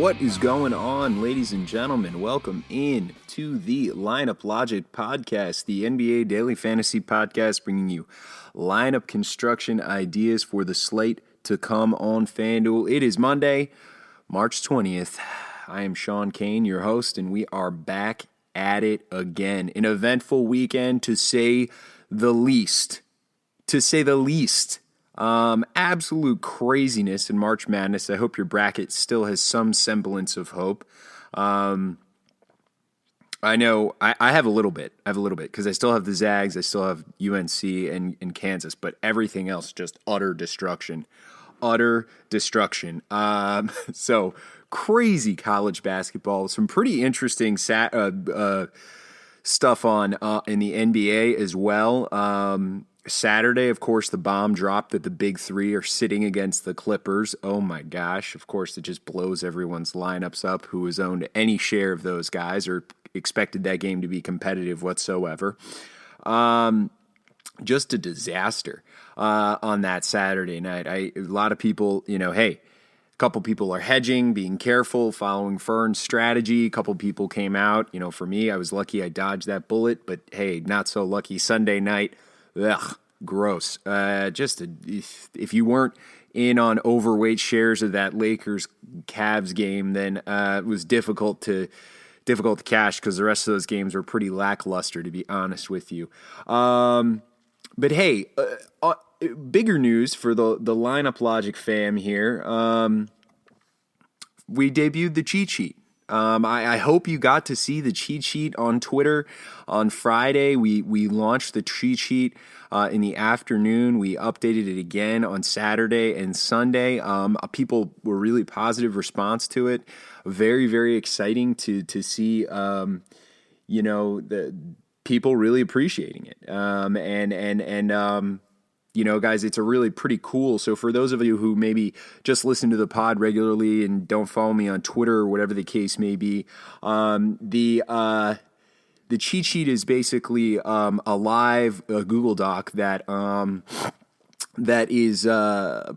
What is going on, ladies and gentlemen? Welcome in to the Lineup Logic podcast, the NBA Daily Fantasy podcast, bringing you lineup construction ideas for the slate to come on Fanduel. It is Monday, March 20th. I am Sean Kane, your host, and we are back at it again. An eventful weekend, to say the least. Absolute craziness in March Madness. I hope your bracket still has some semblance of hope. I know I have a little bit because I still have the Zags, I still have UNC and Kansas, but everything else just utter destruction. So crazy college basketball. Some pretty interesting stuff on in the NBA as well. Saturday, of course, the bomb dropped that the big three are sitting against the Clippers. Oh my gosh. Of course, it just blows everyone's lineups up who has owned any share of those guys or expected that game to be competitive whatsoever. Just a disaster on that Saturday night. A lot of people, a couple people are hedging, being careful, following Fern's strategy. A couple people came out. For me, I was lucky I dodged that bullet, but hey, not so lucky Sunday night. Ugh, gross. If you weren't in on overweight shares of that Lakers-Cavs game, then it was difficult to cash because the rest of those games were pretty lackluster, to be honest with you. But hey, bigger news for the Lineup Logic fam here. We debuted the cheat sheet. I hope you got to see the cheat sheet on Twitter on Friday. We launched the cheat sheet in the afternoon. We updated it again on Saturday and Sunday. People were really positive response to it. Very, very exciting to see, the people really appreciating it. Guys, it's a really pretty cool. So for those of you who maybe just listen to the pod regularly and don't follow me on Twitter or whatever the case may be, the cheat sheet is basically a live Google Doc that is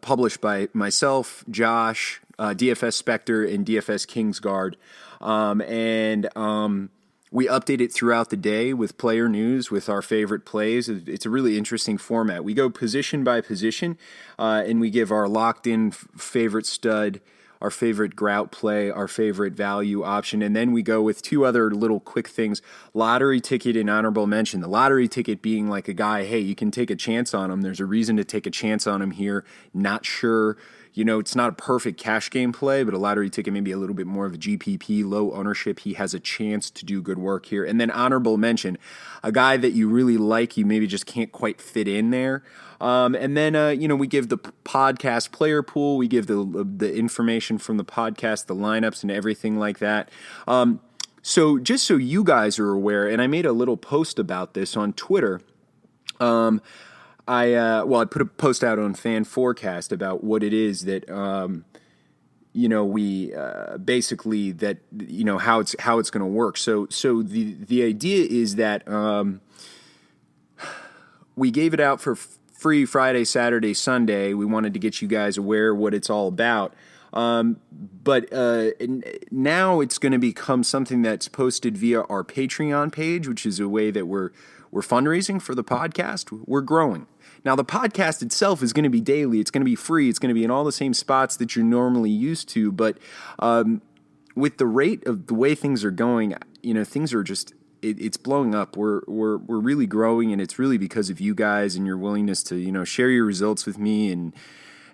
published by myself, Josh, DFS Spectre, and DFS Kingsguard, we update it throughout the day with player news, with our favorite plays. It's a really interesting format. We go position by position, and we give our locked-in favorite stud, our favorite grout play, our favorite value option, and then we go with two other little quick things, lottery ticket and honorable mention. The lottery ticket being like a guy, hey, you can take a chance on him. There's a reason to take a chance on him here. Not sure. It's not a perfect cash game play, but a lottery ticket may be a little bit more of a GPP, low ownership. He has a chance to do good work here. And then honorable mention, a guy that you really like, you maybe just can't quite fit in there. And then, we give the podcast player pool. We give the information from the podcast, the lineups and everything like that. So just so you guys are aware, and I made a little post about this on Twitter, I put a post out on Fan Forecast about what it is that we basically that how it's going to work. So the idea is that we gave it out for free Friday, Saturday, Sunday. We wanted to get you guys aware of what it's all about. But now it's going to become something that's posted via our Patreon page, which is a way that we're fundraising for the podcast. We're growing. Now, the podcast itself is going to be daily. It's going to be free. It's going to be in all the same spots that you're normally used to. But with the rate of the way things are going, things are just it's blowing up. We're really growing, and it's really because of you guys and your willingness to share your results with me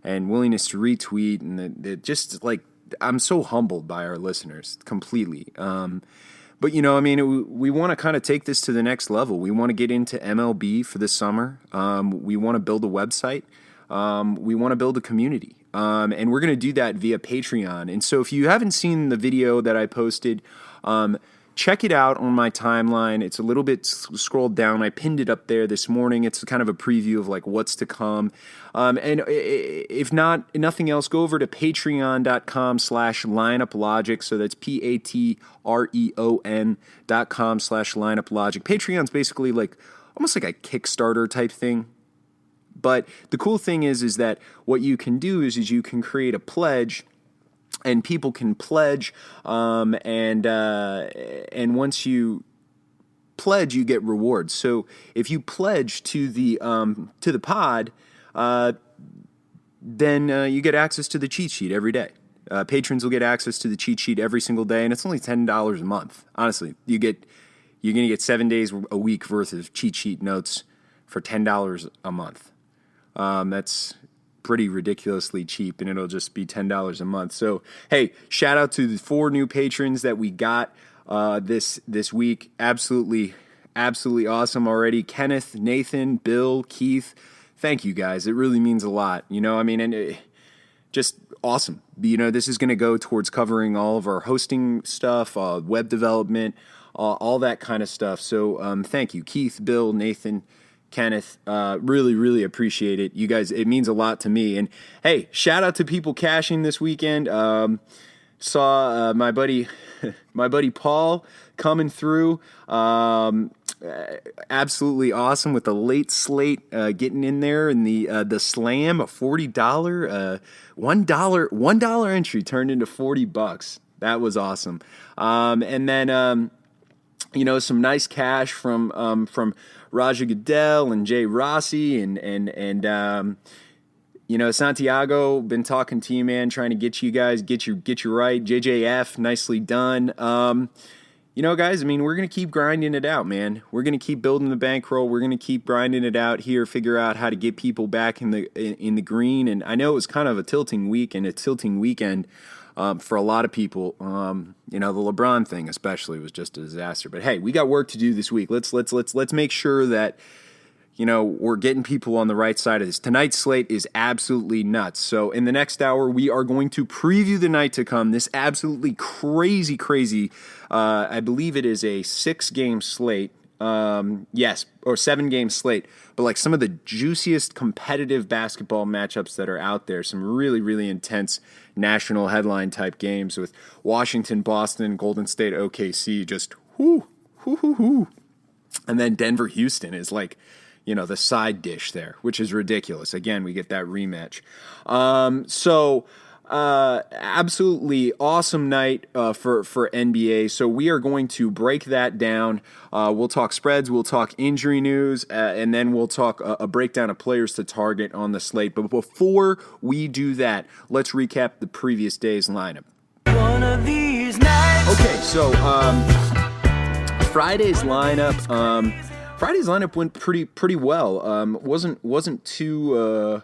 and willingness to retweet, and that just like I'm so humbled by our listeners completely. But, we want to kind of take this to the next level. We want to get into MLB for the summer. We want to build a website. We want to build a community. And we're going to do that via Patreon. And so if you haven't seen the video that I posted, check it out on my timeline. It's a little bit scrolled down. I pinned it up there this morning. It's kind of a preview of like what's to come. And if nothing else, go over to patreon.com/lineuplogic. So that's patreon.com/lineuplogic. Patreon's basically like almost like a Kickstarter type thing. But the cool thing is that what you can do is you can create a pledge and people can pledge, and once you pledge, you get rewards. So if you pledge to the pod, then you get access to the cheat sheet every day. Patrons will get access to the cheat sheet every single day, and it's only $10 a month. Honestly, you're going to get 7 days a week worth of cheat sheet notes for $10 a month. That's pretty ridiculously cheap, and it'll just be $10 a month. So, hey, shout out to the 4 new patrons that we got this week. Absolutely awesome already. Kenneth, Nathan, Bill, Keith. Thank you guys. It really means a lot. Just awesome. This is going to go towards covering all of our hosting stuff, web development, all that kind of stuff. So thank you, Keith, Bill, Nathan, Kenneth. Really, really appreciate it. You guys, it means a lot to me. And hey, shout out to people cashing this weekend. Saw my buddy Paul coming through. Absolutely awesome with the late slate getting in there, and the slam, a $40 $1 entry turned into $40. That was awesome. And then some nice cash from Raja Goodell and Jay Rossi and Santiago. Been talking to you, man, trying to get you guys get you right. JJF, nicely done. Guys, we're going to keep grinding it out, man. We're going to keep building the bankroll. We're going to keep grinding it out here, figure out how to get people back in the green. And I know it was kind of a tilting week and a tilting weekend for a lot of people. The LeBron thing especially was just a disaster. But hey, we got work to do this week. Let's make sure that we're getting people on the right side of this. Tonight's slate is absolutely nuts. So in the next hour, we are going to preview the night to come. This absolutely crazy, I believe it is a 6-game slate. Yes, or 7-game slate. But like some of the juiciest competitive basketball matchups that are out there. Some really, really intense national headline type games with Washington, Boston, Golden State, OKC, just whoo. And then Denver, Houston is like, the side dish there, which is ridiculous. Again, we get that rematch. Absolutely awesome night for NBA. So we are going to break that down. We'll talk spreads, we'll talk injury news, and then we'll talk a breakdown of players to target on the slate. But before we do that, let's recap the previous day's lineup. One of these nights. Okay, so Friday's lineup went pretty well. Wasn't too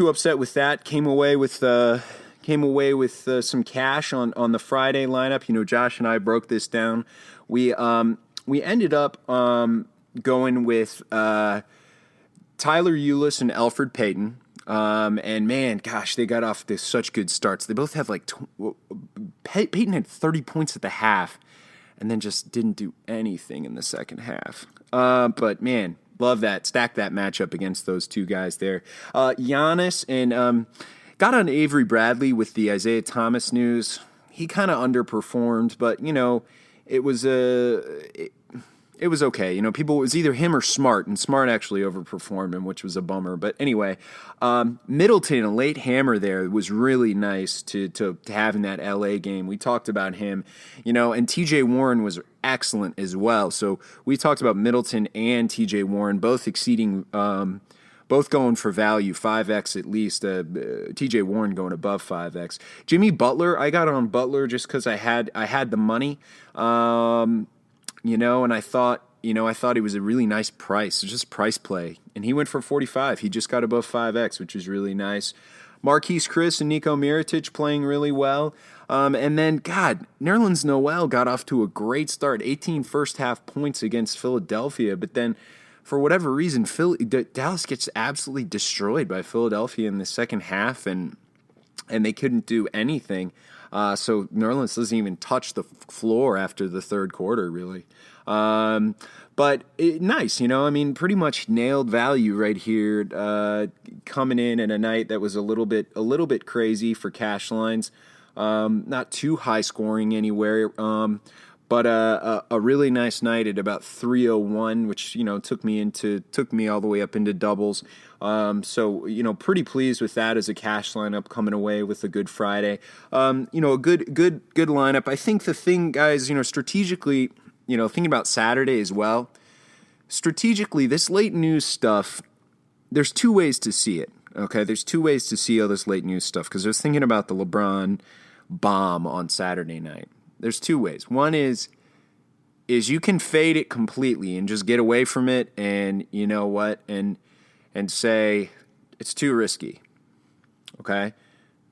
upset with that. Came away with some cash on the Friday lineup. Josh and I broke this down. We ended up going with Tyler Ulis and Elfrid Payton. And man, gosh, they got off to such good starts. They both have Payton had 30 points at the half, and then just didn't do anything in the second half. But man, love that. Stack that matchup against those two guys there. Giannis and got on Avery Bradley with the Isaiah Thomas news. He kind of underperformed, but it was okay. It was either him or Smart, and Smart actually overperformed him, which was a bummer. But anyway, Middleton, a late hammer there, was really nice to have in that LA game. We talked about him, and TJ Warren was excellent as well. So we talked about Middleton and TJ Warren both exceeding, both going for value, 5x at least. TJ Warren going above 5x. Jimmy Butler, I got on Butler just because I had the money. And I thought it was a really nice price. It's just price play. And he went for 45. He just got above 5x, which is really nice. Marquise Chris and Nico Mirotic playing really well. And then, Nerlens Noel got off to a great start. 18 first-half points against Philadelphia. But then, for whatever reason, Dallas gets absolutely destroyed by Philadelphia in the second half, and they couldn't do anything. So Nerlens doesn't even touch the floor after the third quarter, really. But nice, pretty much nailed value right here, coming in at a night that was a little bit crazy for cash lines. Not too high scoring anywhere. But a really nice night at about 3:01, which took me all the way up into doubles. So pretty pleased with that as a cash lineup coming away with a good Friday. A good lineup. I think the thing, guys, strategically, thinking about Saturday as well. Strategically, this late news stuff, there's two ways to see it. Okay, there's two ways to see all this late news stuff, because I was thinking about the LeBron bomb on Saturday night. There's two ways. One is you can fade it completely and just get away from it, and you know what, and say it's too risky. Okay,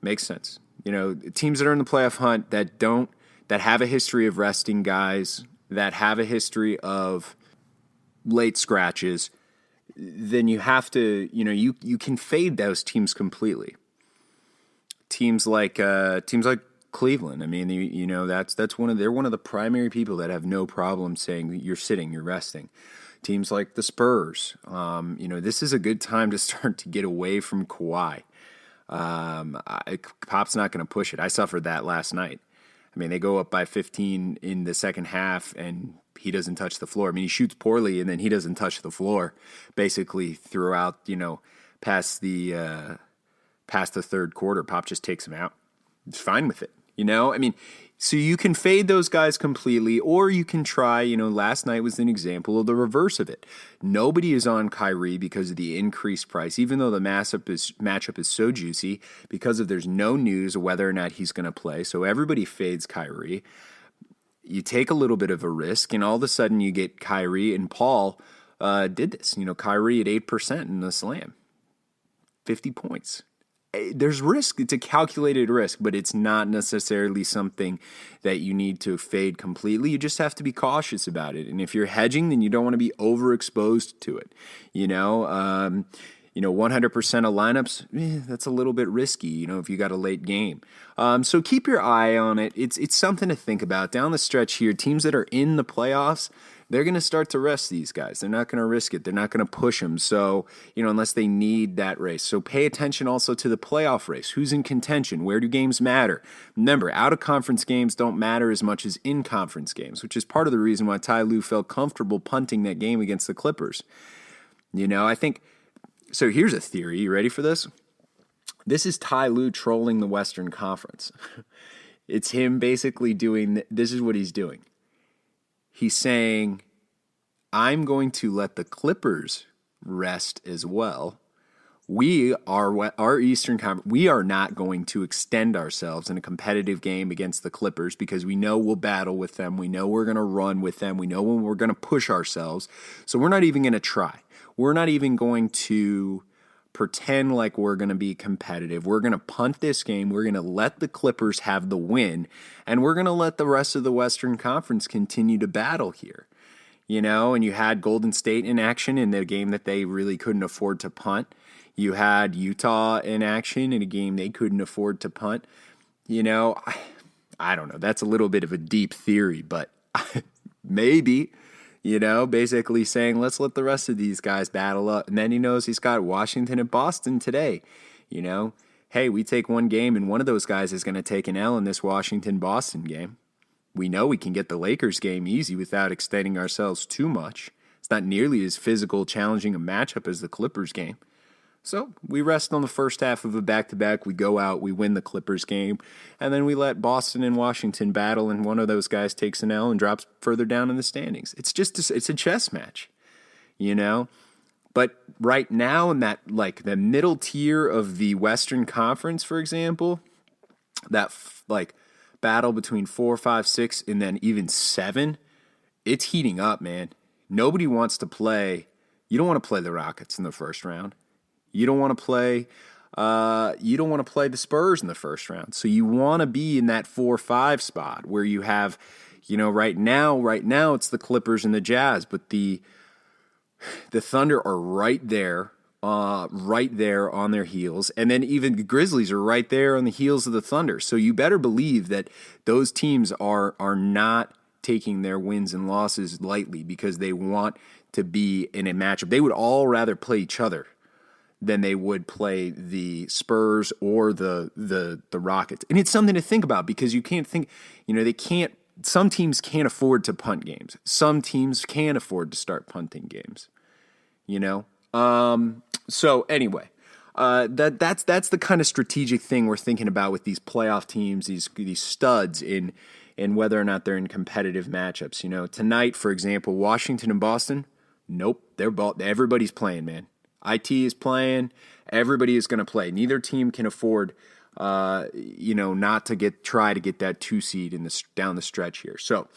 makes sense. Teams that are in the playoff hunt that have a history of resting guys, that have a history of late scratches, then you have to, you can fade those teams completely. Teams like Cleveland. I mean, they're one of the primary people that have no problem saying you're sitting, you're resting. Teams like the Spurs. This is a good time to start to get away from Kawhi. Pop's not going to push it. I suffered that last night. I mean, they go up by 15 in the second half, and he doesn't touch the floor. I mean, he shoots poorly, and then he doesn't touch the floor basically throughout, past the third quarter. Pop just takes him out. It's fine with it. I mean, so you can fade those guys completely, or you can try, last night was an example of the reverse of it. Nobody is on Kyrie because of the increased price, even though the matchup is so juicy, because there's no news of whether or not he's going to play. So everybody fades Kyrie. You take a little bit of a risk, and all of a sudden you get Kyrie, and Paul did this. Kyrie at 8% in the slam, 50 points. There's risk. It's a calculated risk, but it's not necessarily something that you need to fade completely. You just have to be cautious about it. And if you're hedging, then you don't want to be overexposed to it. 100% of lineups, that's a little bit risky, if you got a late game. So keep your eye on it. It's something to think about. Down the stretch here, teams that are in the playoffs, they're going to start to rest these guys. They're not going to risk it. They're not going to push them. So, unless they need that race. So pay attention also to the playoff race. Who's in contention? Where do games matter? Remember, out-of-conference games don't matter as much as in-conference games, which is part of the reason why Ty Lue felt comfortable punting that game against the Clippers. I think... So here's a theory. You ready for this? This is Ty Lue trolling the Western Conference. It's him basically doing... This is what he's doing. He's saying, I'm going to let the Clippers rest as well. We are our Eastern Conference. We are not going to extend ourselves in a competitive game against the Clippers because we know we'll battle with them. We know we're going to run with them. We know when we're going to push ourselves. So we're not even going to try. We're not even going to pretend like we're going to be competitive. We're going to punt this game. We're going to let the Clippers have the win, and we're going to let the rest of the Western Conference continue to battle here. And you had Golden State in action in the game that they really couldn't afford to punt. You had Utah in action in a game they couldn't afford to punt. I don't know. That's a little bit of a deep theory, but maybe. Basically saying, let's let the rest of these guys battle up. And then he knows he's got Washington and Boston today. Hey, we take one game and one of those guys is going to take an L in this Washington-Boston game. We know we can get the Lakers game easy without extending ourselves too much. It's not nearly as physical, challenging a matchup as the Clippers game. So we rest on the first half of a back-to-back. We go out, we win the Clippers game, and then we let Boston and Washington battle, and one of those guys takes an L and drops further down in the standings. It's a chess match, But right now in that, the middle tier of the Western Conference, for example, that battle between 4, 5, 6, and then even 7, it's heating up, man. Nobody wants to play. You don't want to play the Rockets in the first round. You don't want to play. You don't want to play the Spurs in the first round. So you want to be in that 4-5 spot where you have, right now it's the Clippers and the Jazz, but the Thunder are right there on their heels, and then even the Grizzlies are right there on the heels of the Thunder. So you better believe that those teams are not taking their wins and losses lightly because they want to be in a matchup. They would all rather play each other than they would play the Spurs or the Rockets. And it's something to think about because you can't think, they can't some teams can't afford to punt games. Some teams can afford to start punting games. So anyway, that's the kind of strategic thing we're thinking about with these playoff teams, these studs in whether or not they're in competitive matchups. Tonight, for example, Washington and Boston. Nope, everybody's playing, man. IT is playing. Everybody is going to play. Neither team can afford, not to try to get that 2 seed down the stretch here. So,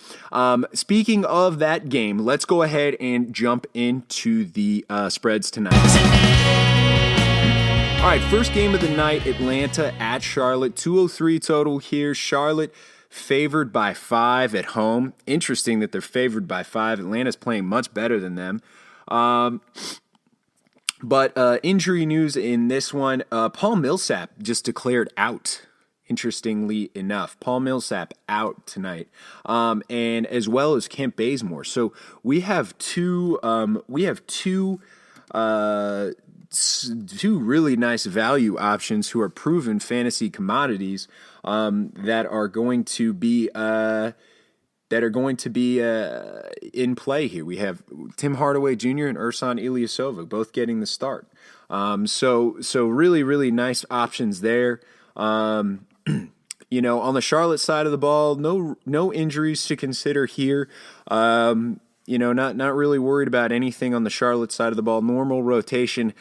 speaking of that game, let's go ahead and jump into the spreads tonight. All right, first game of the night, Atlanta at Charlotte. 203 total here. Charlotte favored by 5 at home. Interesting that they're favored by 5. Atlanta's playing much better than them. But injury news in this one, Paul Millsap just declared out. Interestingly enough, Paul Millsap out tonight, and as well as Kent Bazemore. So we have two really nice value options who are proven fantasy commodities that are going to be in play here. We have Tim Hardaway Jr. and Ersan Ilyasova both getting the start. So really, really nice options there. On the Charlotte side of the ball, no injuries to consider here. Not really worried about anything on the Charlotte side of the ball. Normal rotation.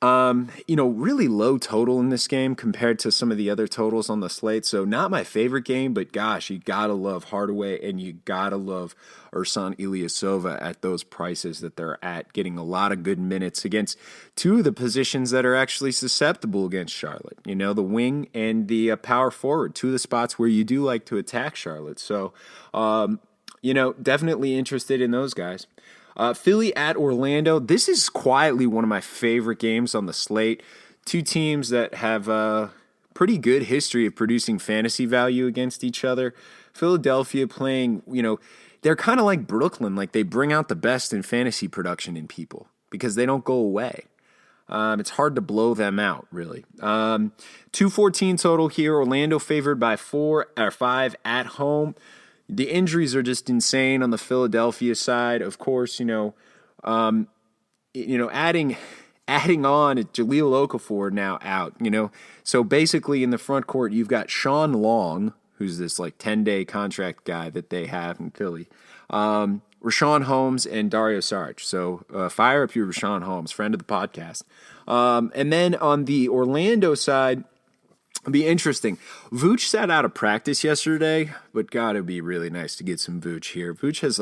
Really low total in this game compared to some of the other totals on the slate. So not my favorite game, but gosh, you gotta love Hardaway and you gotta love Ersan Ilyasova at those prices that they're at, getting a lot of good minutes against two of the positions that are actually susceptible against Charlotte. The wing and the power forward, two of the spots where you do like to attack Charlotte. So, definitely interested in those guys. Philly at Orlando. This is quietly one of my favorite games on the slate. Two teams that have a pretty good history of producing fantasy value against each other. Philadelphia playing, they're kind of like Brooklyn. Like they bring out the best in fantasy production in people because they don't go away. It's hard to blow them out, really. 214 total here. Orlando favored by 4 or 5 at home. The injuries are just insane on the Philadelphia side. Of course, adding on Jahlil Okafor now out, So basically in the front court, you've got Sean Long, who's this 10-day contract guy that they have in Philly. Rashawn Holmes and Dario Saric. So fire up your Rashawn Holmes, friend of the podcast. And then on the Orlando side, it'll be interesting. Vooch sat out of practice yesterday, but God, it'd be really nice to get some Vooch here. Vooch has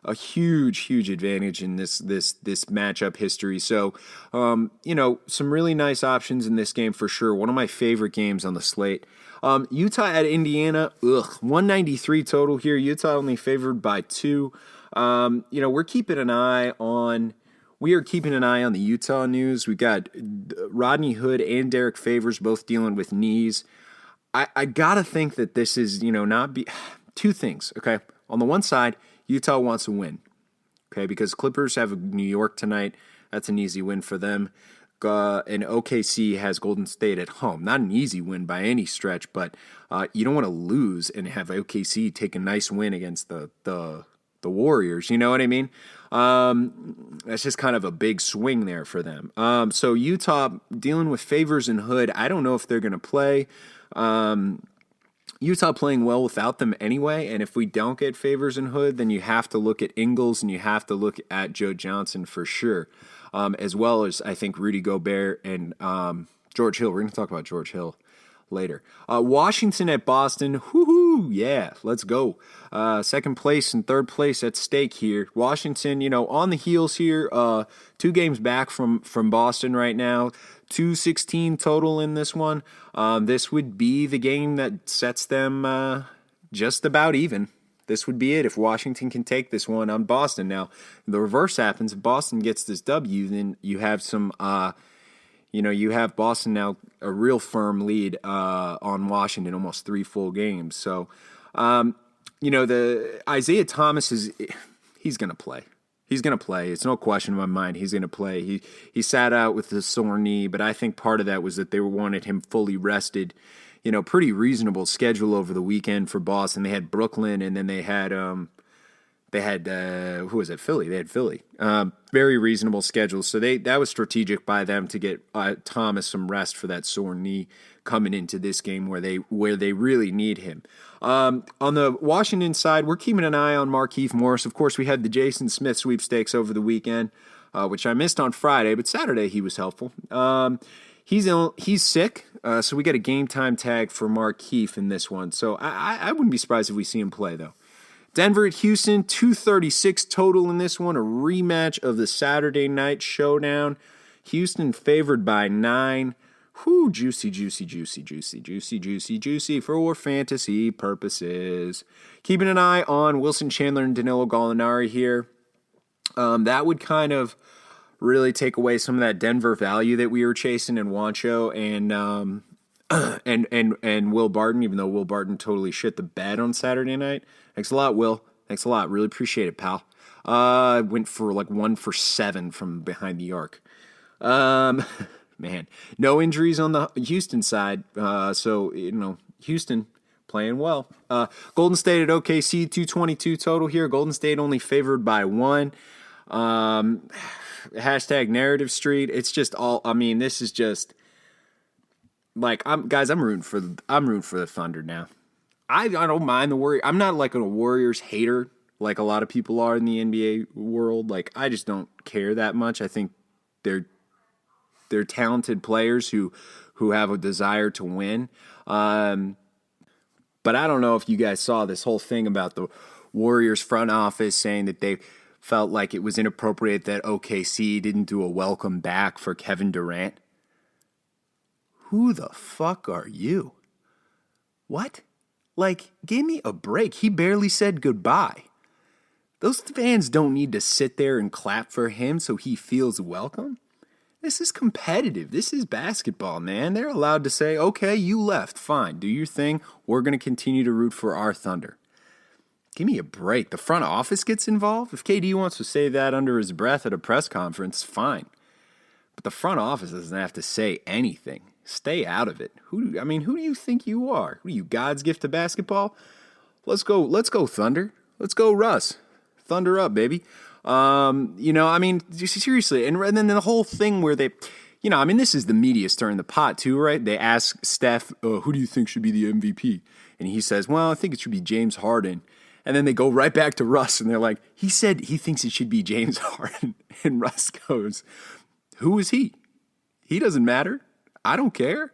a huge advantage in this matchup history. So, some really nice options in this game for sure. One of my favorite games on the slate. Utah at Indiana, 193 total here. Utah only favored by 2. We're keeping an eye on. We are keeping an eye on the Utah news. We've got Rodney Hood and Derek Favors both dealing with knees. I got to think that this is, two things, okay? On the one side, Utah wants a win, okay, because Clippers have New York tonight. That's an easy win for them. And OKC has Golden State at home. Not an easy win by any stretch, but you don't want to lose and have OKC take a nice win against the Warriors. You know what I mean? That's just kind of a big swing there for them. So Utah dealing with Favors and Hood. I don't know if they're going to play. Utah playing well without them anyway. And if we don't get Favors and Hood, then you have to look at Ingles and you have to look at Joe Johnson for sure. As well as I think Rudy Gobert and George Hill. We're going to talk about George Hill later. Washington at Boston. Whoo-hoo, yeah, let's go. Second place and third place at stake here. Washington, on the heels here. 2 games back from Boston right now. 216 total in this one. This would be the game that sets them just about even. This would be it if Washington can take this one on Boston. Now, the reverse happens. If Boston gets this W, then you have some you have Boston now a real firm lead on Washington, almost 3 full games. So, the Isaiah Thomas he's going to play. He's going to play. It's no question in my mind. He's going to play. He sat out with a sore knee, but I think part of that was that they wanted him fully rested, pretty reasonable schedule over the weekend for Boston. They had Brooklyn, and then they had who was it? Philly. They had Philly. Very reasonable schedule. So that was strategic by them to get Thomas some rest for that sore knee coming into this game where they really need him. On the Washington side, we're keeping an eye on Markieff Morris. Of course, we had the Jason Smith sweepstakes over the weekend, which I missed on Friday, but Saturday he was helpful. He's sick, so we got a game time tag for Markieff in this one. So I wouldn't be surprised if we see him play, though. Denver at Houston, 236 total in this one, a rematch of the Saturday night showdown. Houston favored by 9. Whew, juicy for fantasy purposes. Keeping an eye on Wilson Chandler and Danilo Gallinari here. That would kind of really take away some of that Denver value that we were chasing in Wancho and Will Barton, even though Will Barton totally shit the bed on Saturday night. Thanks a lot, Will. Thanks a lot. Really appreciate it, pal. Went for 1 for 7 from behind the arc. Man, no injuries on the Houston side. So, Houston playing well. Golden State at OKC, 222 total here. Golden State only favored by 1. Hashtag narrative street. It's just this is just I'm rooting for the Thunder now. I don't mind the Warriors. I'm not like a Warriors hater like a lot of people are in the NBA world. I just don't care that much. I think they're talented players who have a desire to win. But I don't know if you guys saw this whole thing about the Warriors front office saying that they felt like it was inappropriate that OKC didn't do a welcome back for Kevin Durant. Who the fuck are you? What? Give me a break. He barely said goodbye. Those fans don't need to sit there and clap for him so he feels welcome. This is competitive. This is basketball, man. They're allowed to say, okay, you left. Fine. Do your thing. We're going to continue to root for our Thunder. Give me a break. The front office gets involved. If KD wants to say that under his breath at a press conference, fine. But the front office doesn't have to say anything. Stay out of it. Who do you think you are? Who are you, God's gift to basketball? Let's go Thunder. Let's go Russ. Thunder up, baby. Seriously. And then the whole thing where they, this is the media stirring the pot too, right? They ask Steph, who do you think should be the MVP? And he says, well, I think it should be James Harden. And then they go right back to Russ and they're like, he said he thinks it should be James Harden. And Russ goes, who is he? He doesn't matter. I don't care.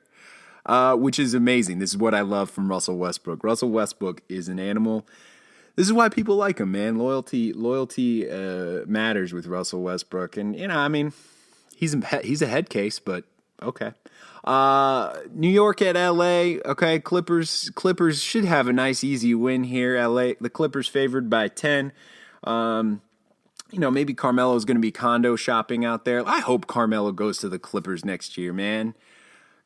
Which is amazing. This is what I love from Russell Westbrook. Russell Westbrook is an animal. This is why people like him, man. Loyalty matters with Russell Westbrook. And, he's a head case, but okay. New York at LA. Okay, Clippers should have a nice, easy win here. LA, the Clippers favored by 10. Maybe Carmelo's going to be condo shopping out there. I hope Carmelo goes to the Clippers next year, man.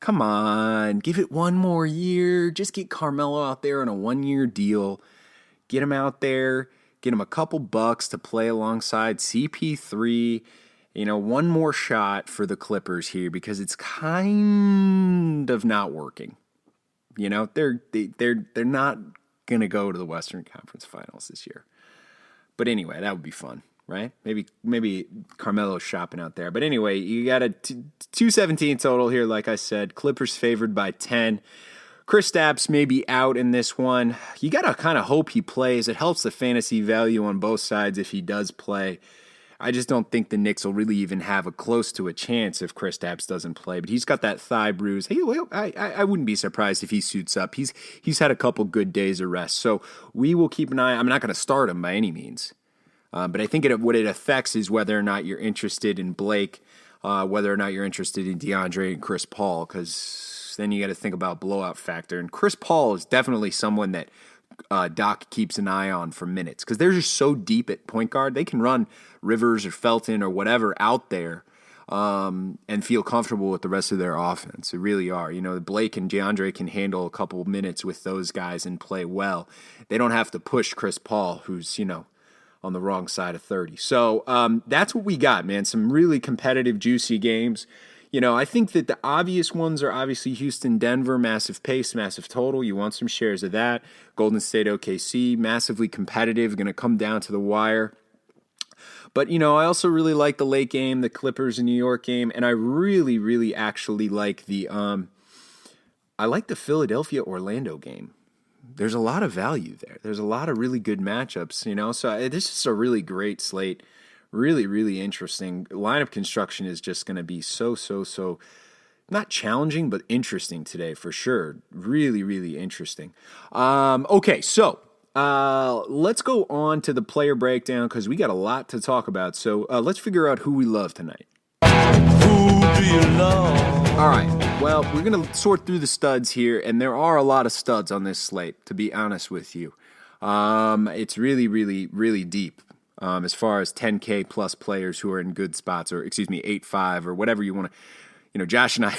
Come on, give it one more year. Just get Carmelo out there on a 1-year deal. Get him out there. Get him a couple bucks to play alongside CP3. One more shot for the Clippers here because it's kind of not working. They're not gonna go to the Western Conference Finals this year. But anyway, that would be fun, right? Maybe Carmelo's shopping out there. But anyway, you got a 217 total here. Like I said, Clippers favored by 10. Kristaps may be out in this one. You got to kind of hope he plays. It helps the fantasy value on both sides if he does play. I just don't think the Knicks will really even have a close to a chance if Kristaps doesn't play. But he's got that thigh bruise. Hey, I wouldn't be surprised if he suits up. He's had a couple good days of rest. So we will keep an eye. I'm not going to start him by any means. But I think what it affects is whether or not you're interested in Blake, whether or not you're interested in DeAndre and Chris Paul, because then you got to think about blowout factor. And Chris Paul is definitely someone that Doc keeps an eye on for minutes because they're just so deep at point guard. They can run Rivers or Felton or whatever out there and feel comfortable with the rest of their offense. They really are. Blake and DeAndre can handle a couple minutes with those guys and play well. They don't have to push Chris Paul, who's, on the wrong side of 30. So that's what we got, man. Some really competitive, juicy games. I think that the obvious ones are obviously Houston, Denver, massive pace, massive total. You want some shares of that. Golden State, OKC, massively competitive, going to come down to the wire. But, I also really like the late game, the Clippers and New York game, and I really, really actually like the Philadelphia Orlando game. There's a lot of value there. There's a lot of really good matchups, so this is a really great slate. Really, really interesting. Lineup construction is just going to be so not challenging, but interesting today for sure. Really, really interesting. Okay, so let's go on to the player breakdown because we got a lot to talk about. So let's figure out who we love tonight. Who do you love? All right. Well, we're going to sort through the studs here, and there are a lot of studs on this slate, to be honest with you. It's really, really, really deep. As far as 10K plus players who are in good spots, or 8-5 or whatever you want to, Josh and I,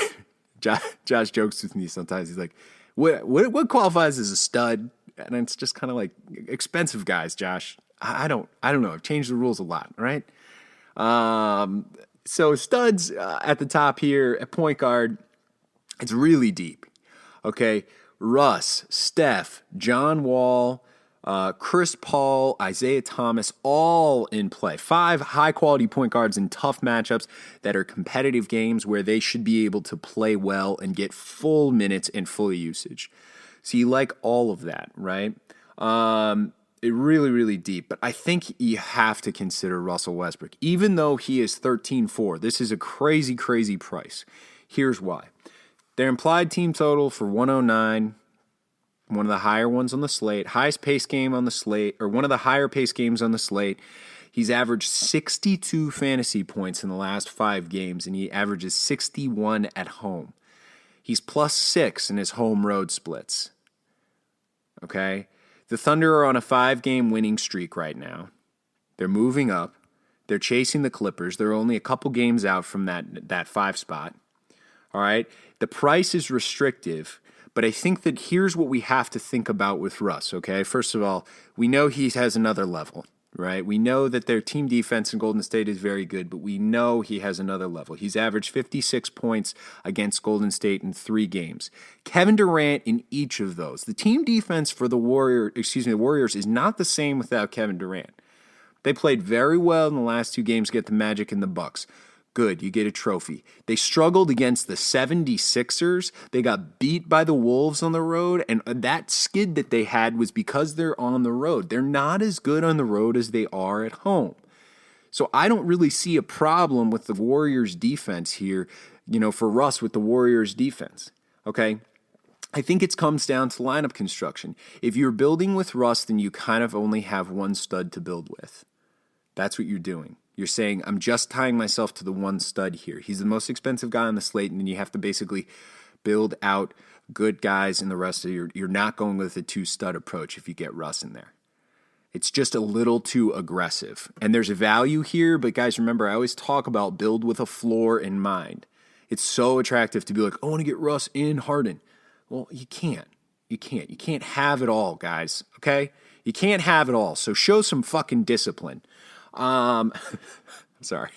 Josh jokes with me sometimes. He's like, what qualifies as a stud? And it's just kind of like expensive guys, Josh. I don't know. I've changed the rules a lot, right? So studs at the top here at point guard, it's really deep. Okay, Russ, Steph, John Wall, Chris Paul, Isaiah Thomas, all in play. 5 high-quality point guards in tough matchups that are competitive games where they should be able to play well and get full minutes and full usage. So you like all of that, right? It really, really deep. But I think you have to consider Russell Westbrook. Even though he is 13-4, this is a crazy, crazy price. Here's why. Their implied team total for 109, one of the higher ones on the slate, highest pace game on the slate, or one of the higher pace games on the slate. He's averaged 62 fantasy points in the last 5 games, and he averages 61 at home. He's +6 in his home road splits. Okay? The Thunder are on a 5-game winning streak right now. They're moving up. They're chasing the Clippers. They're only a couple games out from that 5 spot. All right? The price is restrictive. But I think that here's what we have to think about with Russ, okay? First of all, we know he has another level, right? We know that their team defense in Golden State is very good, but we know he has another level. He's averaged 56 points against Golden State in 3 games. Kevin Durant in each of those. The team defense for the Warriors is not the same without Kevin Durant. They played very well in the last 2 games, get the Magic and the Bucks. Good, you get a trophy. They struggled against the 76ers. They got beat by the Wolves on the road, and that skid that they had was because they're on the road. They're not as good on the road as they are at home. So I don't really see a problem with the Warriors' defense here, for Russ with the Warriors' defense, okay? I think it comes down to lineup construction. If you're building with Russ, then you kind of only have one stud to build with. That's what you're doing. You're saying, I'm just tying myself to the one stud here. He's the most expensive guy on the slate, and then you have to basically build out good guys in the rest of you're not going with a 2-stud approach if you get Russ in there. It's just a little too aggressive. And there's a value here, but guys, remember, I always talk about build with a floor in mind. It's so attractive to be like, I want to get Russ in Harden. Well, you can't. You can't have it all, guys, okay? You can't have it all, so show some fucking discipline. Sorry.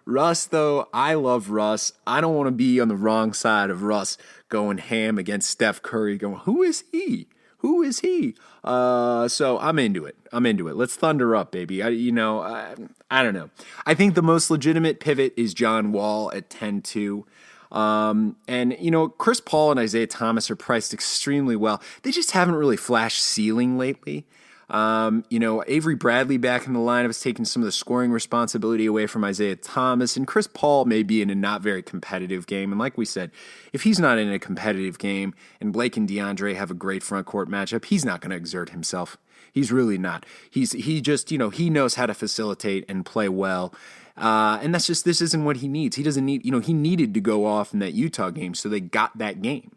Russ, though, I love Russ. I don't want to be on the wrong side of Russ going ham against Steph Curry going, who is he? So I'm into it. Let's thunder up, baby. I don't know. I think the most legitimate pivot is John Wall at 10-2. And Chris Paul and Isaiah Thomas are priced extremely well. They just haven't really flashed ceiling lately. Avery Bradley back in the lineup has taken some of the scoring responsibility away from Isaiah Thomas, and Chris Paul may be in a not very competitive game. And like we said, if he's not in a competitive game and Blake and DeAndre have a great front court matchup, he's not going to exert himself. He's really not. He he knows how to facilitate and play well. And this isn't what he needs. He doesn't need, he needed to go off in that Utah game, so they got that game.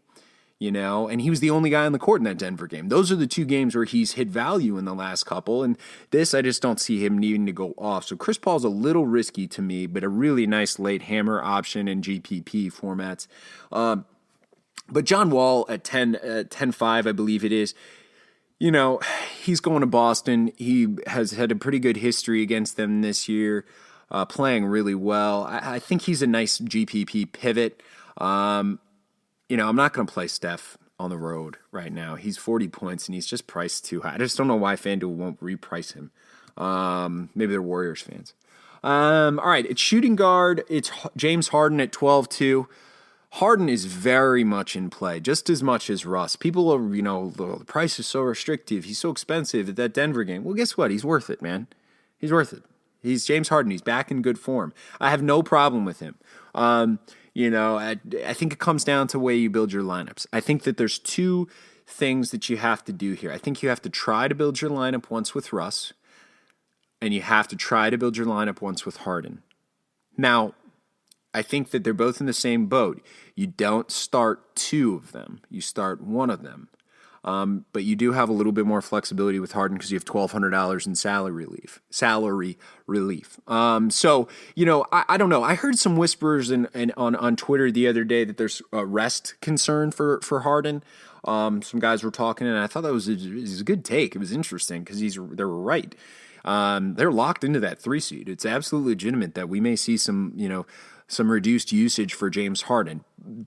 And he was the only guy on the court in that Denver game. Those are the 2 games where he's hit value in the last couple, and this, I just don't see him needing to go off. So Chris Paul's a little risky to me, but a really nice late hammer option in GPP formats. But John Wall at 10-5, I believe it is, he's going to Boston. He has had a pretty good history against them this year. playing really well. I think he's a nice GPP pivot. I'm not going to play Steph on the road right now. He's 40 points, and he's just priced too high. I just don't know why FanDuel won't reprice him. Maybe they're Warriors fans. All right, it's shooting guard. It's James Harden at 12-2. Harden is very much in play, just as much as Russ. People are, the price is so restrictive. He's so expensive at that Denver game. Well, guess what? He's worth it, man. He's worth it. He's James Harden. He's back in good form. I have no problem with him. I think it comes down to the way you build your lineups. I think that there's two things that you have to do here. I think you have to try to build your lineup once with Russ, and you have to try to build your lineup once with Harden. Now, I think that they're both in the same boat. You don't start two of them. You start one of them. But you do have a little bit more flexibility with Harden because you have $1,200 in salary relief. I don't know. I heard some whispers on Twitter the other day that there's a rest concern for Harden. Some guys were talking, and I thought that was a good take. It was interesting because they were right. They're locked into that 3 seed. It's absolutely legitimate that we may see some reduced usage for James Harden.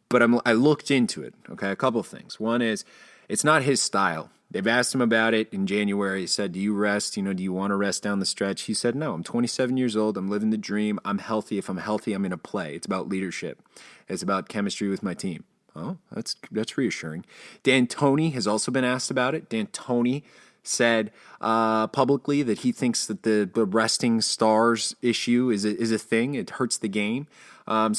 But I looked into it. Okay, a couple of things. One is it's not his style. They've asked him about it in January. He said, do you rest? Do you want to rest down the stretch? He said, no, I'm 27 years old. I'm living the dream. I'm healthy. If I'm healthy, I'm going to play. It's about leadership. It's about chemistry with my team. Oh, that's reassuring. D'Antoni has also been asked about it. D'Antoni said publicly that he thinks that the resting stars issue is a thing. It hurts the game. I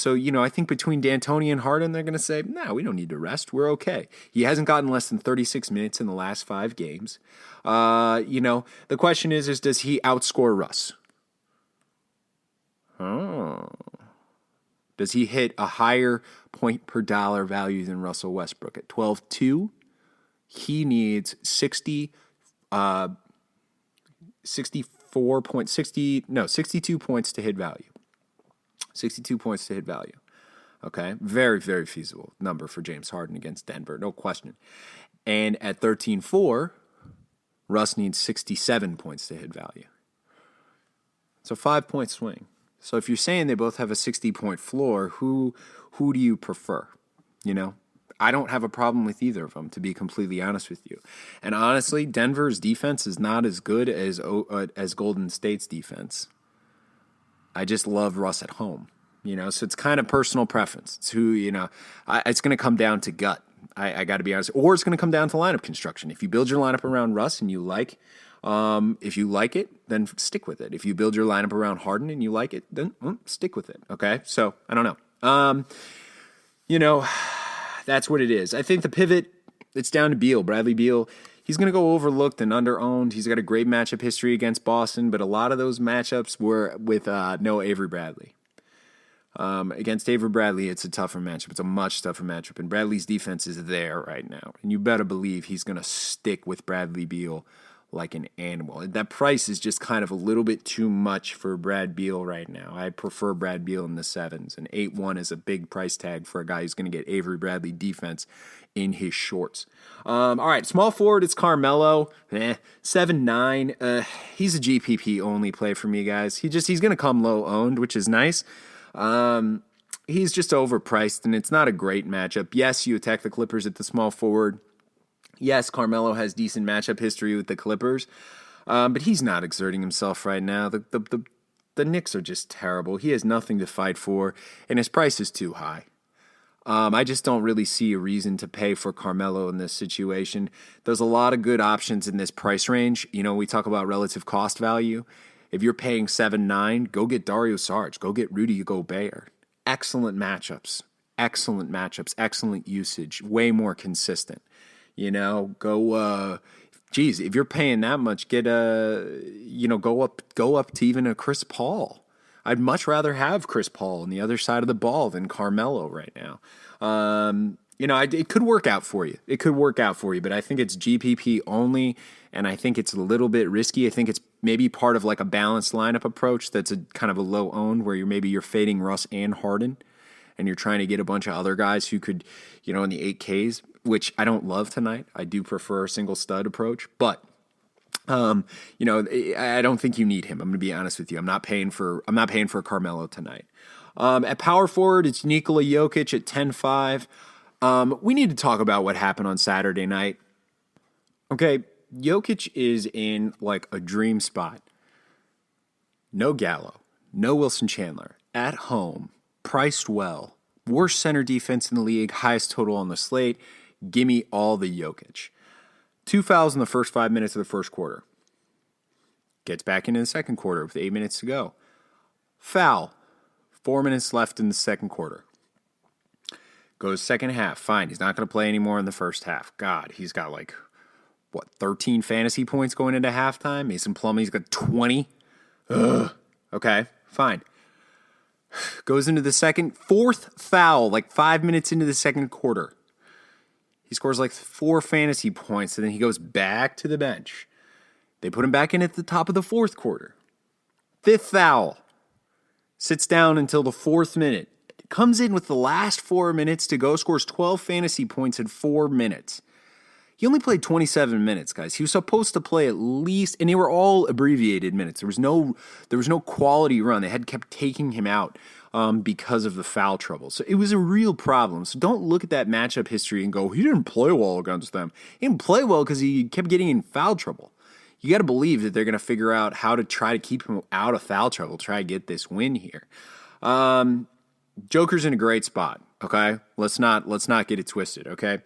think between D'Antoni and Harden, they're going to say, no, we don't need to rest. We're okay. He hasn't gotten less than 36 minutes in the last 5 games. The question is does he outscore Russ? Oh. Does he hit a higher point per dollar value than Russell Westbrook? At 12-2, he needs 62 points to hit value. 62 points to hit value. Okay, very, very feasible number for James Harden against Denver, no question. And at 13-4, Russ needs 67 points to hit value. It's a 5-point swing. So if you're saying they both have a 60-point floor, who do you prefer? I don't have a problem with either of them, to be completely honest with you. And honestly, Denver's defense is not as good as Golden State's defense. I just love Russ at home, so it's kind of personal preference. It's who, it's going to come down to gut. I got to be honest, or it's going to come down to lineup construction. If you build your lineup around Russ and you like, if you like it, then stick with it. If you build your lineup around Harden and you like it, then stick with it. Okay. So I don't know. That's what it is. I think the pivot, it's down to Beal, Bradley Beal. He's going to go overlooked and under-owned. He's got a great matchup history against Boston, but a lot of those matchups were with no Avery Bradley. Against Avery Bradley, it's a tougher matchup. It's a much tougher matchup, and Bradley's defense is there right now. And you better believe he's going to stick with Bradley Beal like an animal. That price is just kind of a little bit too much for Brad Beal right now. I prefer Brad Beal in the 7s, and 8-1 is a big price tag for a guy who's going to get Avery Bradley defense in his shorts. All right, small forward, it's Carmelo. 7-9. He's a GPP only play for me, guys. He's going to come low owned, which is nice. He's just overpriced, and it's not a great matchup. Yes, you attack the Clippers at the small forward. Yes, Carmelo has decent matchup history with the Clippers, but he's not exerting himself right now. The Knicks are just terrible. He has nothing to fight for, and his price is too high. I just don't really see a reason to pay for Carmelo in this situation. There's a lot of good options in this price range. We talk about relative cost value. If you're paying 7-9, go get Dario Saric. Go get Rudy Gobert. Excellent matchups, excellent usage, way more consistent. If you're paying that much, get go up to even a Chris Paul. I'd much rather have Chris Paul on the other side of the ball than Carmelo right now. It could work out for you. But I think it's GPP only, and I think it's a little bit risky. I think it's maybe part of like a balanced lineup approach that's a kind of a low owned where you're fading Russ and Harden, and you're trying to get a bunch of other guys who could, in the 8Ks, which I don't love tonight. I do prefer a single stud approach, but I don't think you need him. I'm going to be honest with you. I'm not paying for Carmelo tonight. At power forward, it's Nikola Jokic at 10-5. We need to talk about what happened on Saturday night. Okay, Jokic is in like a dream spot. No Gallo, no Wilson Chandler, at home, priced well, worst center defense in the league, highest total on the slate. Give me all the Jokic. 2 fouls in the first 5 minutes of the first quarter. Gets back into the second quarter with 8 minutes to go. Foul. 4 minutes left in the second quarter. Goes second half. Fine, he's not going to play anymore in the first half. God, he's got 13 fantasy points going into halftime? Mason Plumlee's got 20. Ugh. Okay, fine. Goes into the fourth foul, 5 minutes into the second quarter. He scores 4 fantasy points, and then he goes back to the bench. They put him back in at the top of the fourth quarter. 5th foul. Sits down until the 4th minute. Comes in with the last 4 minutes to go, scores 12 fantasy points in 4 minutes. He only played 27 minutes, guys. He was supposed to play at least, and they were all abbreviated minutes. There was no quality run. They had kept taking him out because of the foul trouble. So it was a real problem. So don't look at that matchup history and go, he didn't play well against them. He didn't play well because he kept getting in foul trouble. You got to believe that they're going to figure out how to try to keep him out of foul trouble, try to get this win here. Joker's in a great spot, okay? Let's not get it twisted, okay?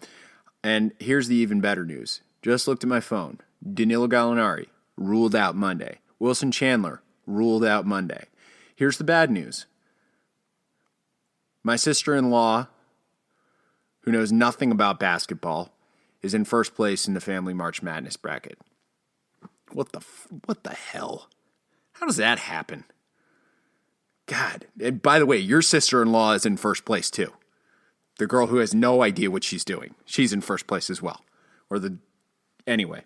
And here's the even better news. Just looked at my phone. Danilo Gallinari, ruled out Monday. Wilson Chandler, ruled out Monday. Here's the bad news. My sister-in-law, who knows nothing about basketball, is in first place in the family March Madness bracket. What the hell? How does that happen? God. And by the way, your sister-in-law is in first place too. The girl who has no idea what she's doing. She's in first place as well. Anyway.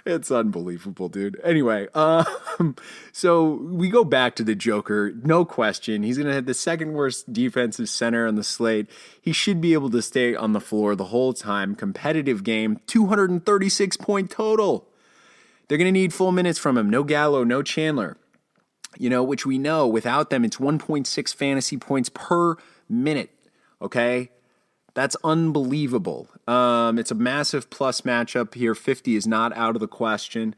It's unbelievable, dude. Anyway, so we go back to the Joker. No question. He's going to have the second worst defensive center on the slate. He should be able to stay on the floor the whole time. Competitive game. 236-point total. They're going to need full minutes from him. No Gallo, no Chandler. Which we know without them, it's 1.6 fantasy points per minute. Okay? That's unbelievable. It's a massive plus matchup here. 50 is not out of the question.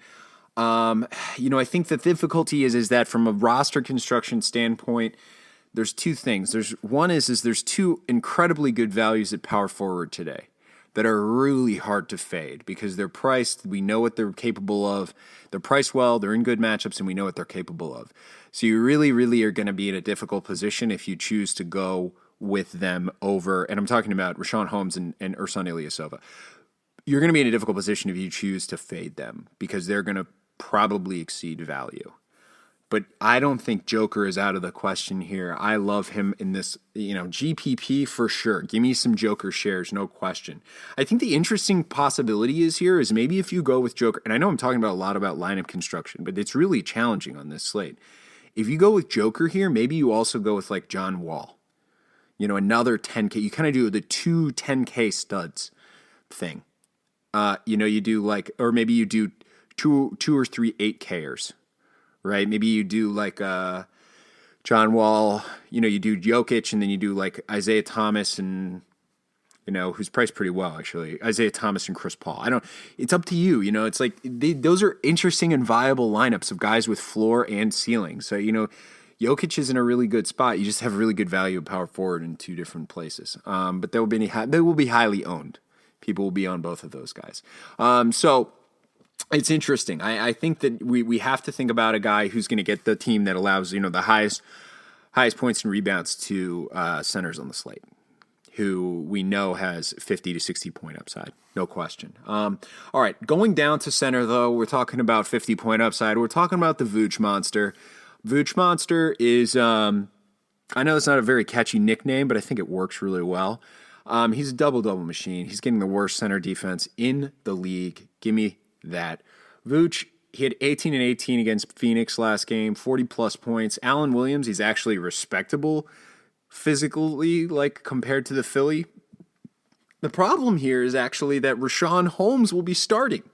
I think the difficulty is that from a roster construction standpoint, there's two things. One is there's two incredibly good values at power forward today that are really hard to fade because they're priced. We know what they're capable of. They're priced well. They're in good matchups, and we know what they're capable of. So you really, really are going to be in a difficult position if you choose to go with them over, and I'm talking about Rashawn Holmes and Ersan Ilyasova. You're going to be in a difficult position if you choose to fade them because they're going to probably exceed value. But I don't think Joker is out of the question here. I love him in this, GPP for sure. Give me some Joker shares, no question. I think the interesting possibility is maybe if you go with Joker, and I know I'm talking about a lot about lineup construction, but it's really challenging on this slate. If you go with Joker here, maybe you also go with John Wall. Another 10K. You kind of do the 2 10K studs thing. You do or maybe you do two or three 8Kers. Right? Maybe you do John Wall, you do Jokic, and then you do Isaiah Thomas and, who's priced pretty well, actually. Isaiah Thomas and Chris Paul. It's up to you. It's those are interesting and viable lineups of guys with floor and ceiling. So, Jokic is in a really good spot. You just have really good value of power forward in two different places. But they will be highly owned. People will be on both of those guys. So it's interesting. I think that we have to think about a guy who's going to get the team that allows the highest points and rebounds to centers on the slate, who we know has 50 to 60 point upside, no question. All right, going down to center though, we're talking about 50 point upside. We're talking about the Vooch Monster. Vooch Monster is I know it's not a very catchy nickname, but I think it works really well. He's a double-double machine. He's getting the worst center defense in the league. Give me that. Vooch, he had 18 and 18 against Phoenix last game, 40-plus points. Allen Williams, he's actually respectable physically, compared to the Philly. The problem here is actually that Rashawn Holmes will be starting.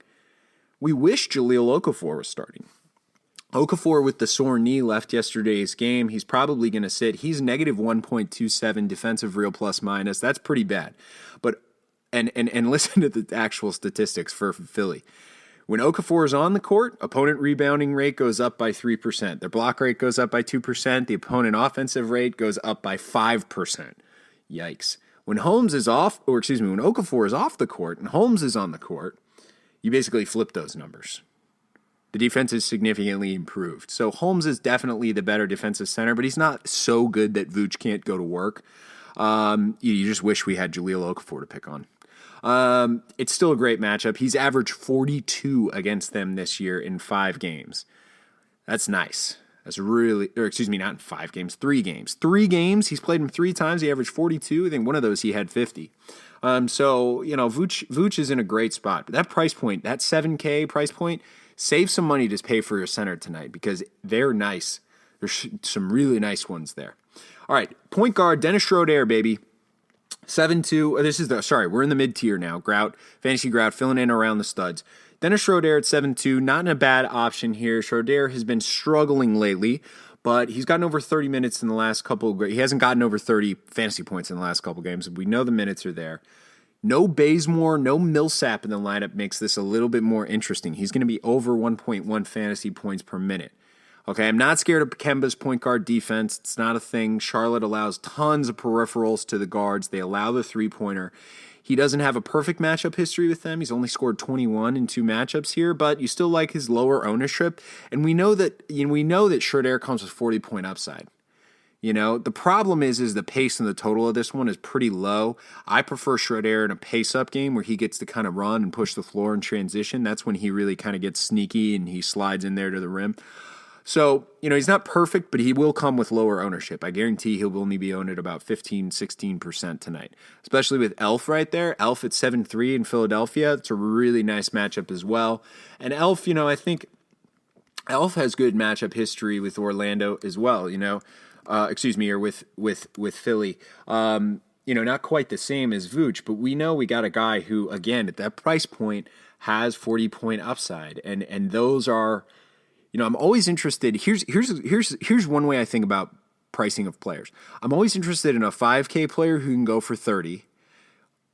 We wish Jahlil Okafor was starting. Okafor with the sore knee left yesterday's game. He's probably going to sit. He's negative 1.27 defensive real plus minus. That's pretty bad. But and listen to the actual statistics for Philly. When Okafor is on the court, opponent rebounding rate goes up by 3%. Their block rate goes up by 2%. The opponent offensive rate goes up by 5%. Yikes. When when Okafor is off the court and Holmes is on the court, you basically flip those numbers. The defense is significantly improved. So Holmes is definitely the better defensive center, but he's not so good that Vooch can't go to work. You just wish we had Jahlil Okafor to pick on. It's still a great matchup. He's averaged 42 against them this year in 5 games. That's nice. That's really, not in 5 games, 3 games. 3 games, he's played him 3 times. He averaged 42. I think one of those he had 50. Vooch is in a great spot. But that price point, that $7K price point, save some money to pay for your center tonight because they're nice. There's some really nice ones there. All right, point guard, Dennis Schroeder, baby. 7-2. We're in the mid-tier now. Fantasy Grout, filling in around the studs. Dennis Schroeder at 7-2, not in a bad option here. Schroeder has been struggling lately, but he's gotten over 30 minutes in the last couple. He hasn't gotten over 30 fantasy points in the last couple games. We know the minutes are there. No Bazemore, no Millsap in the lineup makes this a little bit more interesting. He's going to be over 1.1 fantasy points per minute. Okay, I'm not scared of Kemba's point guard defense. It's not a thing. Charlotte allows tons of peripherals to the guards. They allow the three-pointer. He doesn't have a perfect matchup history with them. He's only scored 21 in 2 matchups here, but you still like his lower ownership. And we know that Schroeder comes with 40-point upside. The problem is the pace and the total of this one is pretty low. I prefer Schroeder in a pace-up game where he gets to kind of run and push the floor in transition. That's when he really kind of gets sneaky and he slides in there to the rim. So, he's not perfect, but he will come with lower ownership. I guarantee he'll only be owned at about 15, 16% tonight, especially with Elf right there. Elf at 7-3 in Philadelphia. It's a really nice matchup as well. And Elf, I think Elf has good matchup history with Orlando as well, or with Philly. Not quite the same as Vooch, but we know we got a guy who, again, at that price point has 40-point upside. And those are... I'm always interested. Here's one way I think about pricing of players. I'm always interested in a 5K player who can go for 30,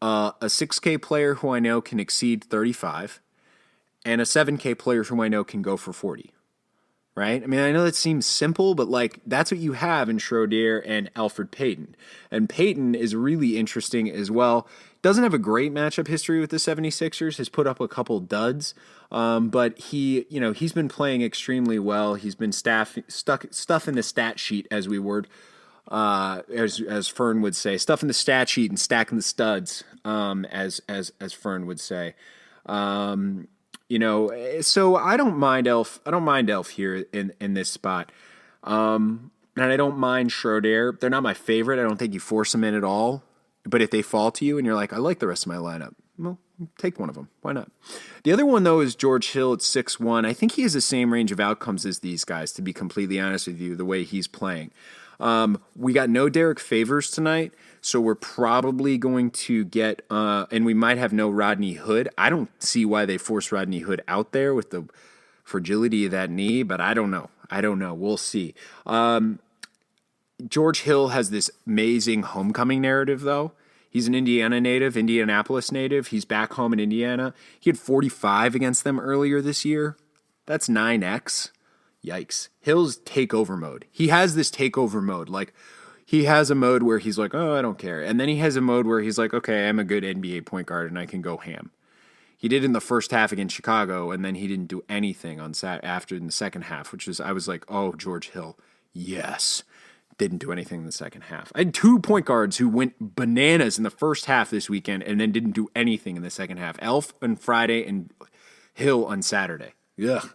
a 6K player who I know can exceed 35, and a 7K player who I know can go for 40. Right? I mean, I know that seems simple, but that's what you have in Schroeder and Alfred Payton. And Payton is really interesting as well. Doesn't have a great matchup history with the 76ers. Has put up a couple duds, but he's been playing extremely well. He's been stuff in the stat sheet, as Fern would say, stuff in the stat sheet and stacking the studs, as Fern would say. So I don't mind Elf. I don't mind Elf here in this spot. And I don't mind Schroeder. They're not my favorite. I don't think you force them in at all. But if they fall to you and you're like, I like the rest of my lineup, well, take one of them. Why not? The other one, though, is George Hill at 6-1. I think he has the same range of outcomes as these guys, to be completely honest with you, the way he's playing. We got no Derek Favors tonight, so we're probably going to get, and we might have no Rodney Hood. I don't see why they force Rodney Hood out there with the fragility of that knee, but I don't know. We'll see. George Hill has this amazing homecoming narrative, though. He's an Indianapolis native. He's back home in Indiana. He had 45 against them earlier this year. That's 9x. Yikes. Hill's takeover mode. He has this takeover mode. He has a mode where he's like, oh, I don't care. And then he has a mode where he's like, okay, I'm a good NBA point guard and I can go ham. He did in the first half against Chicago, and then he didn't do anything after in the second half, I was like, oh, George Hill, yes. Didn't do anything in the second half. I had 2 point guards who went bananas in the first half this weekend and then didn't do anything in the second half. Elf on Friday and Hill on Saturday. Ugh.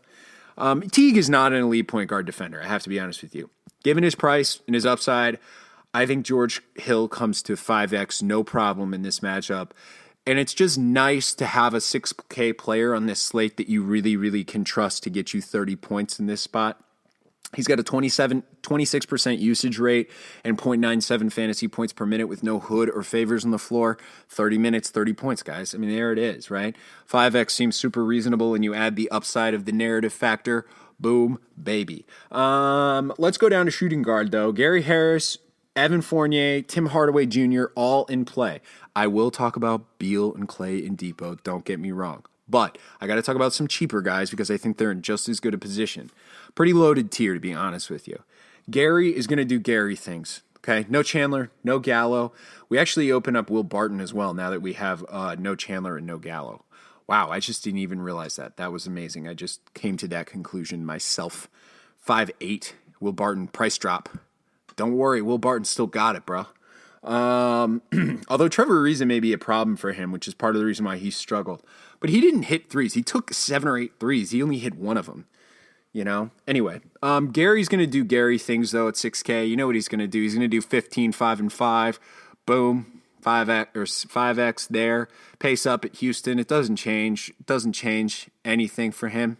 Teague is not an elite point guard defender, I have to be honest with you. Given his price and his upside, I think George Hill comes to 5x, no problem in this matchup. And it's just nice to have a 6K player on this slate that you really, really can trust to get you 30 points in this spot. He's got a 26% usage rate and 0.97 fantasy points per minute with no hood or favors on the floor. 30 minutes, 30 points, guys. I mean, there it is, right? 5x seems super reasonable, and you add the upside of the narrative factor. Boom, baby. Let's go down to shooting guard, though. Gary Harris, Evan Fournier, Tim Hardaway Jr., all in play. I will talk about Beal and Clay and Depot, don't get me wrong. But I got to talk about some cheaper guys because I think they're in just as good a position. Pretty loaded tier, to be honest with you. Gary is going to do Gary things. Okay, no Chandler, no Gallo. We actually open up Will Barton as well now that we have no Chandler and no Gallo. Wow, I just didn't even realize that. That was amazing. I just came to that conclusion myself. 5'8", Will Barton, price drop. Don't worry, Will Barton still got it, bro. Although Trevor Ariza may be a problem for him, which is part of the reason why he struggled. But he didn't hit threes. He took 7 or 8 threes. He only hit one of them. You know? Anyway, Gary's going to do Gary things, though, at 6K. You know what he's going to do. He's going to do 15, 5, and 5. Boom. 5X there. Pace up at Houston. It doesn't change. It doesn't change anything for him.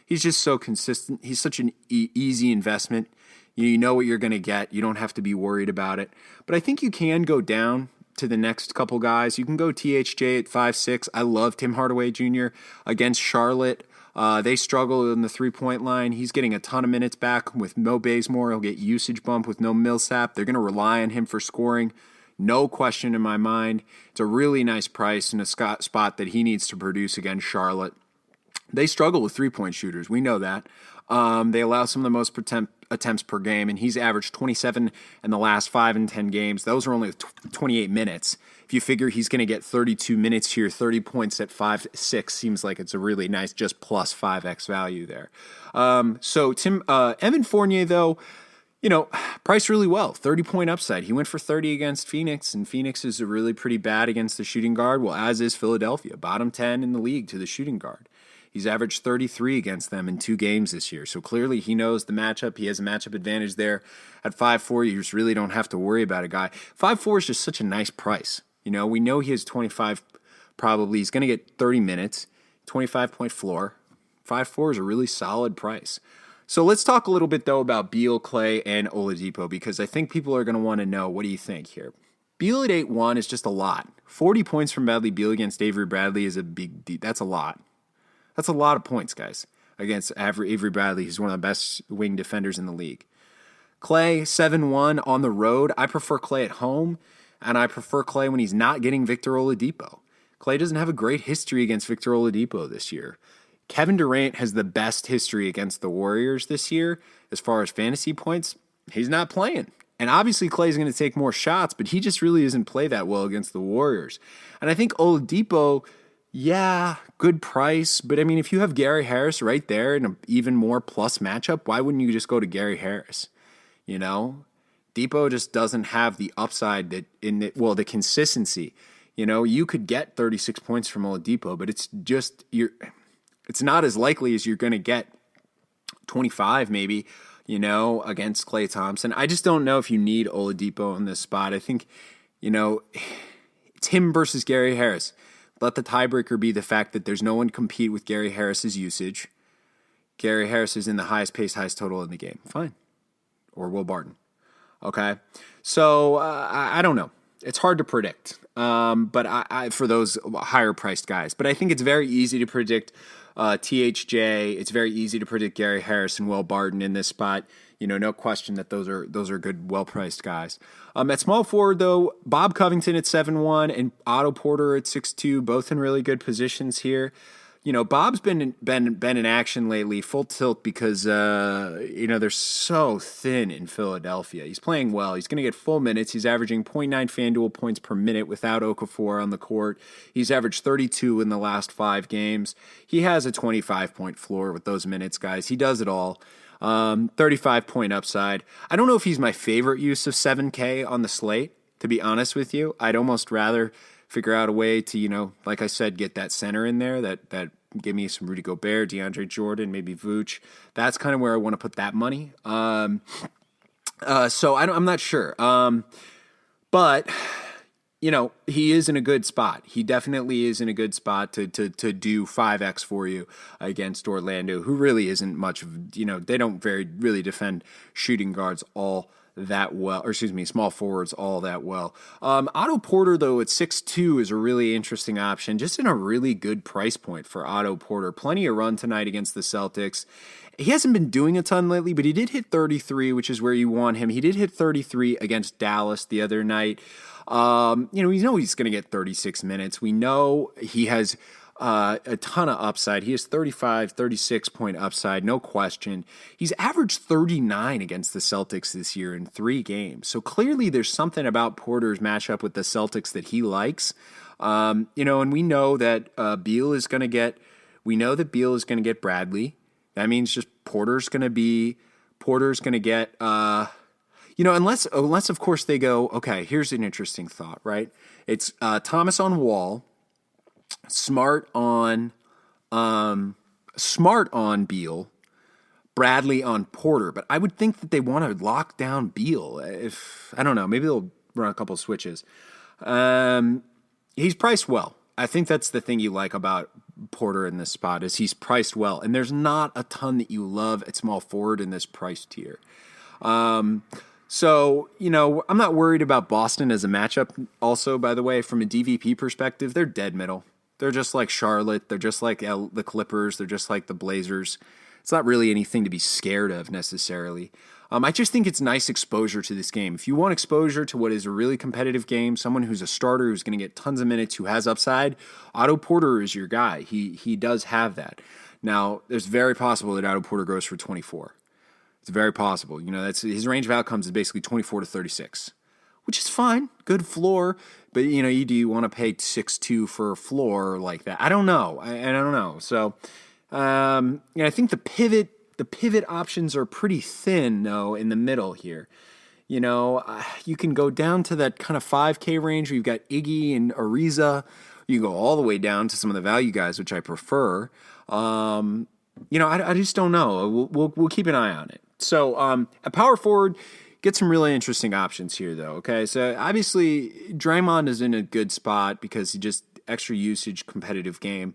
He's just so consistent. He's such an easy investment. You know what you're going to get. You don't have to be worried about it. But I think you can go down to the next couple guys. You can go THJ at 5'6". I love Tim Hardaway Jr. against Charlotte. They struggle in the three-point line. He's getting a ton of minutes back with Mo Bazemore. He'll get usage bump with no Millsap. They're going to rely on him for scoring. No question in my mind. It's a really nice price in a spot that he needs to produce against Charlotte. They struggle with three-point shooters. We know that. They allow some of the most attempts per game, and he's averaged 27 in the last 5 and 10 games. Those are only 28 minutes. If you figure he's going to get 32 minutes here, 30 points at 5-6 seems like it's a really nice just plus 5x value there. So Evan Fournier, though, you know, priced really well, 30-point upside. He went for 30 against Phoenix, and Phoenix is really pretty bad against the shooting guard, well, as is Philadelphia, bottom 10 in the league to the shooting guard. He's averaged 33 against them in 2 games this year. So clearly he knows the matchup. He has a matchup advantage there. At 5'4", you just really don't have to worry about a guy. 5'4" is just such a nice price. You know, we know he has 25 probably. He's going to get 30 minutes, 25-point floor. 5'4" is a really solid price. So let's talk a little bit, though, about Beal, Clay, and Oladipo, because I think people are going to want to know, what do you think here? Beal at 8-1 is just a lot. 40 points from Bradley Beal against Avery Bradley is a big deal. That's a lot. That's a lot of points, guys, against Avery Bradley, who's one of the best wing defenders in the league. Clay, 7-1 on the road. I prefer Clay at home, and I prefer Clay when he's not getting Victor Oladipo. Clay doesn't have a great history against Victor Oladipo this year. Kevin Durant has the best history against the Warriors this year. As far as fantasy points, he's not playing. And obviously Clay's going to take more shots, but he just really doesn't play that well against the Warriors. And I think Oladipo, yeah, good price. But, I mean, if you have Gary Harris right there in an even more plus matchup, why wouldn't you just go to Gary Harris? You know? Depot just doesn't have the upside the consistency. You know, you could get 36 points from Oladipo, but it's not as likely as you're going to get 25 maybe, you know, against Klay Thompson. I just don't know if you need Oladipo in this spot. I think, you know, it's him versus Gary Harris. Let the tiebreaker be the fact that there's no one compete with Gary Harris's usage. Gary Harris is in the highest pace, highest total in the game. Fine. Or Will Barton. Okay. So I don't know. It's hard to predict. But I for those higher priced guys. But I think it's very easy to predict THJ. It's very easy to predict Gary Harris and Will Barton in this spot. You know, no question that those are good, well-priced guys. At small forward, though, Bob Covington at 7-1 and Otto Porter at 6-2, both in really good positions here. You know, Bob's been in action lately, full tilt, because you know, they're so thin in Philadelphia. He's playing well. He's going to get full minutes. He's averaging 0.9 Fanduel points per minute without Okafor on the court. He's averaged 32 in the last 5 games. He has a 25-point floor with those minutes, guys. He does it all. 35-point upside. I don't know if he's my favorite use of 7K on the slate, to be honest with you. I'd almost rather figure out a way to, you know, like I said, get that center in there that give me some Rudy Gobert, DeAndre Jordan, maybe Vooch. That's kind of where I want to put that money. So I'm not sure. But, he is in a good spot. He definitely is in a good spot to do 5x for you against Orlando, who really isn't much of, they don't really defend shooting guards all that well, or excuse me, small forwards all that well. Otto Porter, though, at 6'2", is a really interesting option, just in a really good price point for Otto Porter. Plenty of run tonight against the Celtics. He hasn't been doing a ton lately, but he did hit 33, which is where you want him. He did hit 33 against Dallas the other night. We know he's going to get 36 minutes. We know he has a ton of upside. He has 36 point upside, no question. He's averaged 39 against the Celtics this year in 3 games. So clearly there's something about Porter's matchup with the Celtics that he likes. And we know that Beal is going to get Bradley. That means just Porter's going to get, unless of course they go, okay, here's an interesting thought, right? It's Thomas on Wall, Smart on Beal, Bradley on Porter. But I would think that they want to lock down Beal. I don't know, maybe they'll run a couple switches. He's priced well. I think that's the thing you like about Porter in this spot is he's priced well, and there's not a ton that you love at small forward in this price tier. So, I'm not worried about Boston as a matchup. Also, by the way, from a DVP perspective, they're dead middle. They're just like Charlotte. They're just like the Clippers. They're just like the Blazers. It's not really anything to be scared of necessarily. I just think it's nice exposure to this game. If you want exposure to what is a really competitive game, someone who's a starter who's going to get tons of minutes, who has upside, Otto Porter is your guy. He does have that. Now, it's very possible that Otto Porter goes for 24. It's very possible. That's his range of outcomes is basically 24 to 36, which is fine. Good floor. But, do you want to pay 6.2 for a floor like that? I don't know. I don't know. So, I think the pivot options are pretty thin, though, in the middle here. You can go down to that kind of 5K range where you've got Iggy and Ariza. You can go all the way down to some of the value guys, which I prefer. I just don't know. We'll keep an eye on it. So, at power forward, get some really interesting options here, though. Okay, so obviously Draymond is in a good spot because he just extra usage, competitive game.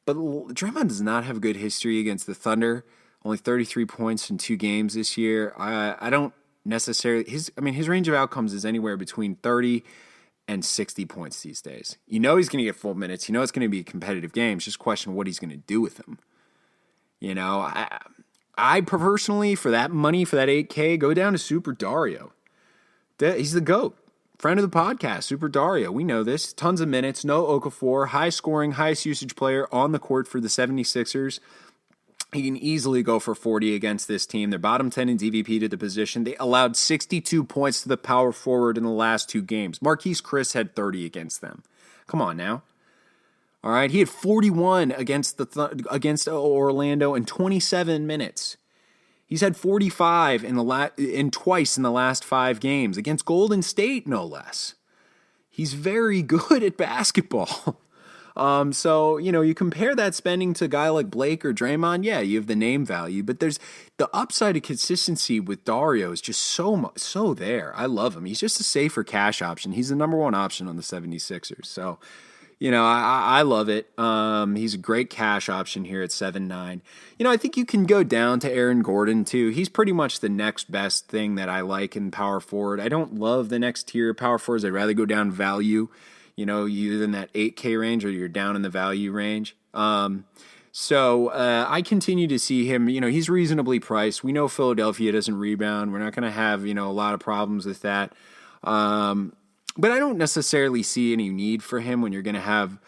But Draymond does not have a good history against the Thunder. Only 33 points in 2 games this year. I don't necessarily his range of outcomes is anywhere between 30 and 60 points these days. He's going to get full minutes. It's going to be a competitive game. It's just a question of what he's going to do with them. I personally, for that money, for that 8K, go down to Super Dario. He's the GOAT. Friend of the podcast, Super Dario. We know this. Tons of minutes, no Okafor, high scoring, highest usage player on the court for the 76ers. He can easily go for 40 against this team. They're bottom 10 in DVP to the position. They allowed 62 points to the power forward in the last 2 games. Marquise Chris had 30 against them. Come on now. All right, he had 41 against Orlando in 27 minutes. He's had 45 twice in the last 5 games against Golden State, no less. He's very good at basketball. So, you compare that spending to a guy like Blake or Draymond, yeah, you have the name value, but there's the upside of consistency with Dario is just so there. I love him. He's just a safer cash option. He's the number 1 option on the 76ers. So, I love it. He's a great cash option here at 7.9. I think you can go down to Aaron Gordon too. He's pretty much the next best thing that I like in power forward. I don't love the next tier of power forwards. I'd rather go down value. Either in that 8K range or you're down in the value range. So I continue to see him. He's reasonably priced. We know Philadelphia doesn't rebound. We're not going to have, a lot of problems with that. But I don't necessarily see any need for him when you're going to have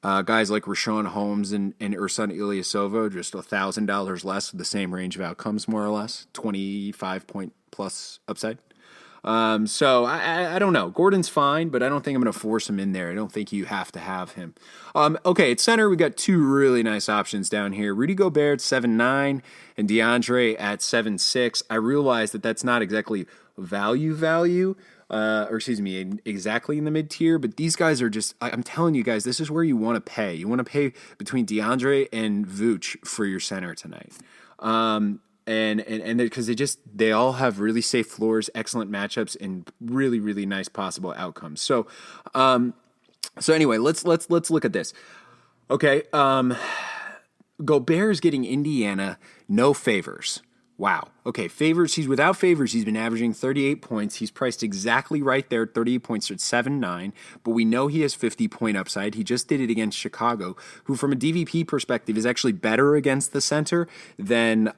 guys like Rashawn Holmes and Ersan Ilyasova, just $1,000 less with the same range of outcomes, more or less, 25 point plus upside. So I don't know. Gordon's fine, but I don't think I'm going to force him in there. I don't think you have to have him. Okay, at center, we got 2 really nice options down here. Rudy Gobert at 7.9 and DeAndre at 7.6. I realize that that's not exactly value, exactly in the mid tier, but these guys are just, I'm telling you guys, this is where you want to pay. You want to pay between DeAndre and Vooch for your center tonight. and because they all have really safe floors, excellent matchups, and really really nice possible outcomes. So anyway, let's look at this. Okay, Gobert is getting Indiana, no favors. Wow. Okay, favors. He's without favors. He's been averaging 38 points. He's priced exactly right there, 38 points at 7-9. But we know he has 50-point upside. He just did it against Chicago, who, from a DVP perspective, is actually better against the center than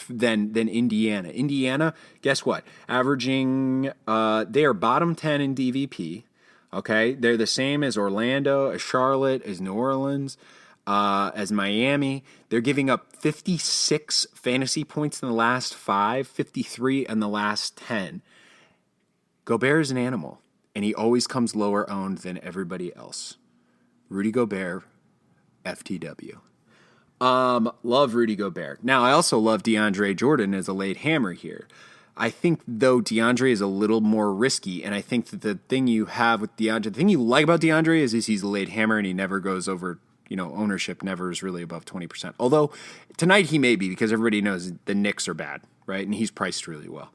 Indiana. Indiana, guess what? Averaging, they are bottom 10 in DVP. Okay, they're the same as Orlando, as Charlotte, as New Orleans, as Miami. They're giving up 56 fantasy points in the last 5, 53 in the last 10. Gobert is an animal, and he always comes lower owned than everybody else. Rudy Gobert, FTW. Love Rudy Gobert. Now, I also love DeAndre Jordan as a late hammer here. I think, though, DeAndre is a little more risky, and I think that the thing you have with DeAndre, the thing you like about DeAndre is he's a late hammer, and he never goes over, ownership never is really above 20%. Although, tonight he may be, because everybody knows the Knicks are bad, right? And he's priced really well.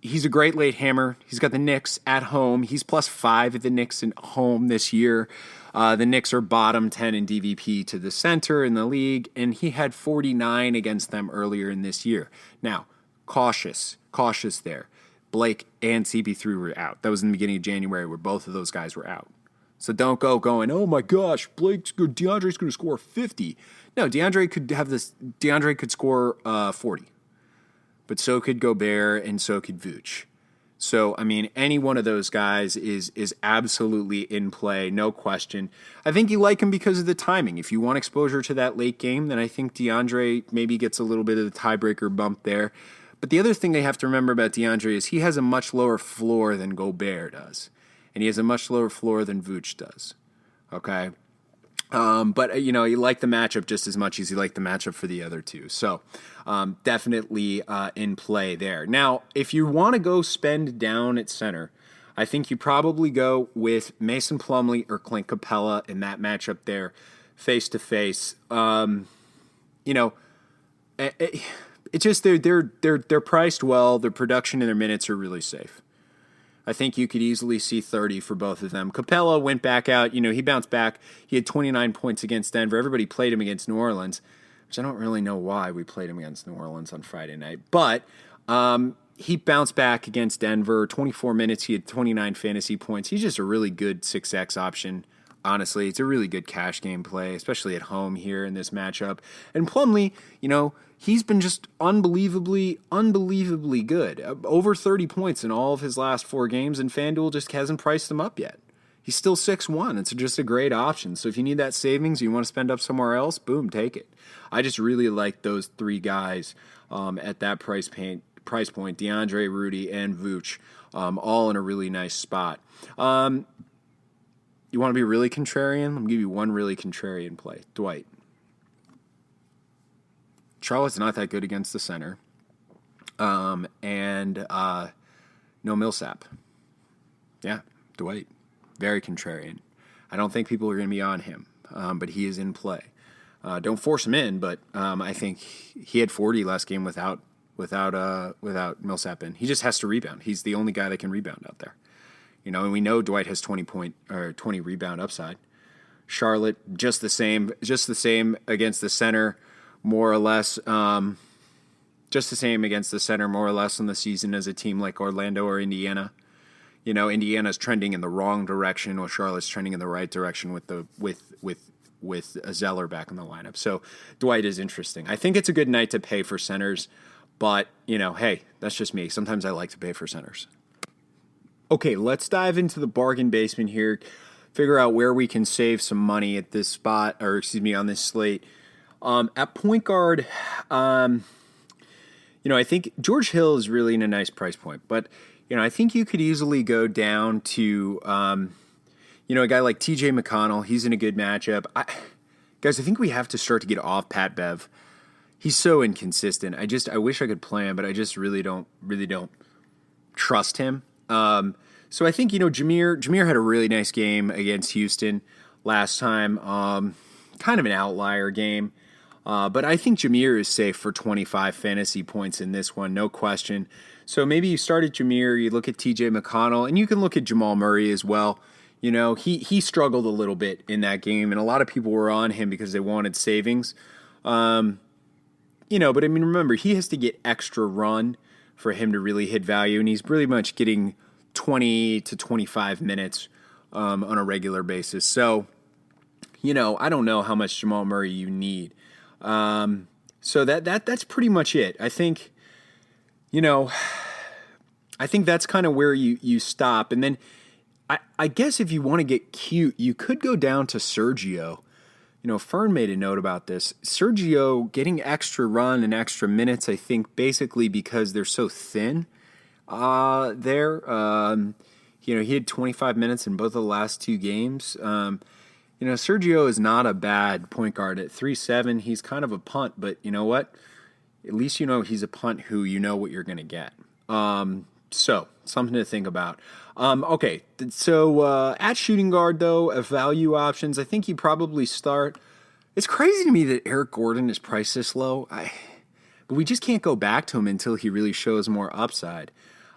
He's a great late hammer. He's got the Knicks at home. He's +5 at the Knicks at home this year. The Knicks are bottom 10 in DVP to the center in the league, and he had 49 against them earlier in this year. Now, cautious there. Blake and CP3 were out. That was in the beginning of January where both of those guys were out. So don't go going, oh my gosh, DeAndre's going to score 50. No, DeAndre could score 40. But so could Gobert and so could Vooch. So, I mean, any one of those guys is absolutely in play, no question. I think you like him because of the timing. If you want exposure to that late game, then I think DeAndre maybe gets a little bit of the tiebreaker bump there. But the other thing they have to remember about DeAndre is he has a much lower floor than Gobert does. And he has a much lower floor than Vooch does. Okay? But, you like the matchup just as much as you like the matchup for the other two. So definitely in play there. Now, if you want to go spend down at center, I think you probably go with Mason Plumlee or Clint Capella in that matchup there, face-to-face. It's just they're priced well. Their production and their minutes are really safe. I think you could easily see 30 for both of them. Capella went back out. He bounced back. He had 29 points against Denver. Everybody played him against New Orleans, which I don't really know why we played him against New Orleans on Friday night. But he bounced back against Denver. 24 minutes, he had 29 fantasy points. He's just a really good 6X option. Honestly, it's a really good cash game play, especially at home here in this matchup. And Plumlee, he's been just unbelievably good. Over 30 points in all of his last 4 games, and Fanduel just hasn't priced him up yet. He's still 6-1. It's just a great option. So if you need that savings, you want to spend up somewhere else, boom, take it. I just really like those 3 guys at that price point, DeAndre, Rudy, and Vooch, all in a really nice spot. You want to be really contrarian? I'm going to give you one really contrarian play. Dwight. Charlotte's not that good against the center. And no Millsap. Yeah, Dwight. Very contrarian. I don't think people are going to be on him, but he is in play. Don't force him in, but I think he had 40 last game without Millsap in. He just has to rebound. He's the only guy that can rebound out there. And we know Dwight has 20 rebound upside. Charlotte just the same against the center, more or less. Just the same against the center, more or less, in the season as a team like Orlando or Indiana. Indiana's trending in the wrong direction, while Charlotte's trending in the right direction with a Zeller back in the lineup. So Dwight is interesting. I think it's a good night to pay for centers, but hey, that's just me. Sometimes I like to pay for centers. Okay, let's dive into the bargain basement here, figure out where we can save some money at this spot, on this slate. At point guard, I think George Hill is really in a nice price point, but, I think you could easily go down to, a guy like TJ McConnell. He's in a good matchup. I think we have to start to get off Pat Bev. He's so inconsistent. I wish I could play him, but I just really don't trust him. So I think, Jameer had a really nice game against Houston last time. kind of an outlier game. But I think Jameer is safe for 25 fantasy points in this one, no question. So maybe you start at Jameer, you look at TJ McConnell, and you can look at Jamal Murray as well. You know, he struggled a little bit in that game, and a lot of people were on him because they wanted savings. You know, but I mean, remember, he has to get extra run for him to really hit value, and he's pretty much getting 20 to 25 minutes on a regular basis. So, you know, I don't know how much Jamal Murray you need. So that's pretty much it. I think, you know, I think that's kind of where you stop. And then I guess if you want to get cute, you could go down to Sergio. You know, Fern made a note about this. Sergio getting extra run and extra minutes, I think, basically because they're so thin there. You know, he had 25 minutes in both of the last two games. You know, Sergio is not a bad point guard at 3.7. He's kind of a punt, but you know what? At least you know he's a punt who you know what you're going to get. So, something to think about. Okay, so at shooting guard, though, of value options, I think you probably start. It's crazy to me that Eric Gordon is priced this low, but we just can't go back to him until he really shows more upside.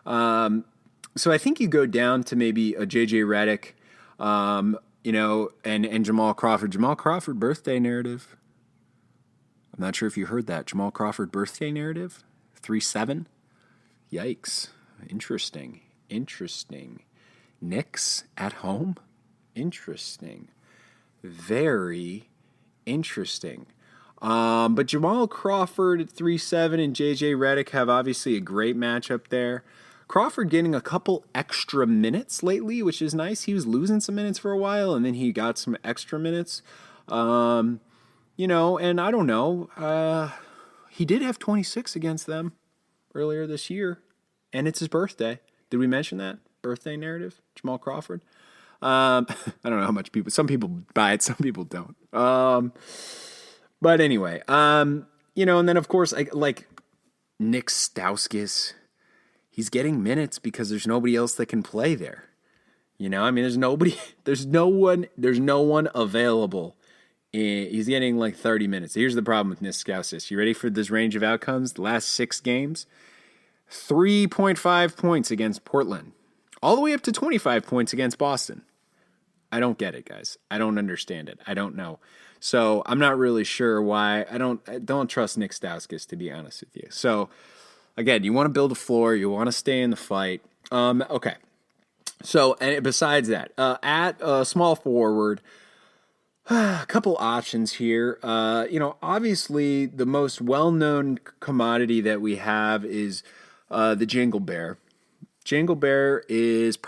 So I think you go down to maybe a J.J. Redick, you know, and Jamal Crawford. Jamal Crawford birthday narrative. I'm not sure if you heard that. Jamal Crawford birthday narrative, 3.7. Yikes. Interesting. Knicks at home? Interesting. Very interesting. But Jamal Crawford at 3.7 and J.J. Redick have obviously a great matchup there. Crawford getting a couple extra minutes lately, which is nice. He was losing some minutes for a while, and then he got some extra minutes. You know, and I don't know. He did have 26 against them earlier this year, and it's his birthday. Did we mention that? Birthday narrative? Jamal Crawford? I don't know how much some people buy it, some people don't. But anyway, you know, and then of course, like Nick Stauskas, he's getting minutes because there's nobody else that can play there. You know, I mean, there's no one available. He's getting like 30 minutes. Here's the problem with Nick Stauskas. You ready for this range of outcomes? The last 6 games, 3.5 points against Portland, all the way up to 25 points against Boston. I don't get it, guys. I don't understand it. I don't know. So I'm not really sure why. I don't trust Nick Stauskas, to be honest with you. So again, you want to build a floor. You want to stay in the fight. Okay. So and besides that, at small forward, a couple options here. You know, obviously the most well-known commodity that we have is the Jingle Bear. Jingle Bear is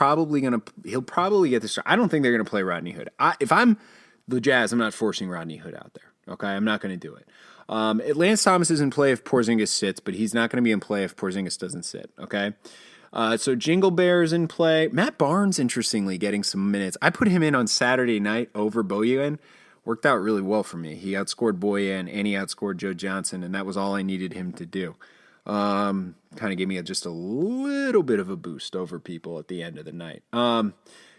he'll probably get the start. I don't think they're going to play Rodney Hood. If I'm the Jazz, I'm not forcing Rodney Hood out there. Okay, I'm not going to do it. Lance Thomas is in play if Porzingis sits, but he's not going to be in play if Porzingis doesn't sit. Okay, so Jingle Bear is in play. Matt Barnes, interestingly, getting some minutes. I put him in on Saturday night over Bojan. Worked out really well for me. He outscored Bojan and he outscored Joe Johnson, and that was all I needed him to do. Kind of gave me just a little bit of a boost over people at the end of the night.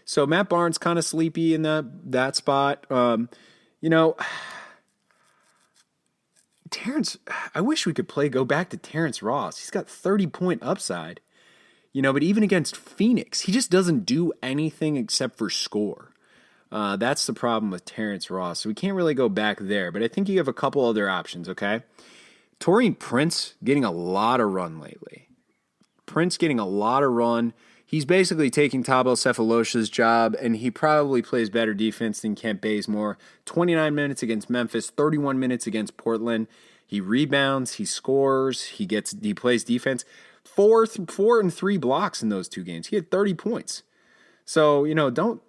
So Matt Barnes kind of sleepy in that spot. You know, Terrence, I wish we could go back to Terrence Ross. He's got 30-point upside, you know, but even against Phoenix, he just doesn't do anything except for score. That's the problem with Terrence Ross. So we can't really go back there, but I think you have a couple other options, okay? Taurean Prince getting a lot of run lately. He's basically taking Thabo Cephalosha's job, and he probably plays better defense than Kent Bazemore. 29 minutes against Memphis, 31 minutes against Portland. He rebounds, he scores, he plays defense. 4 and 3 blocks in those 2 games. He had 30 points. So, you know, don't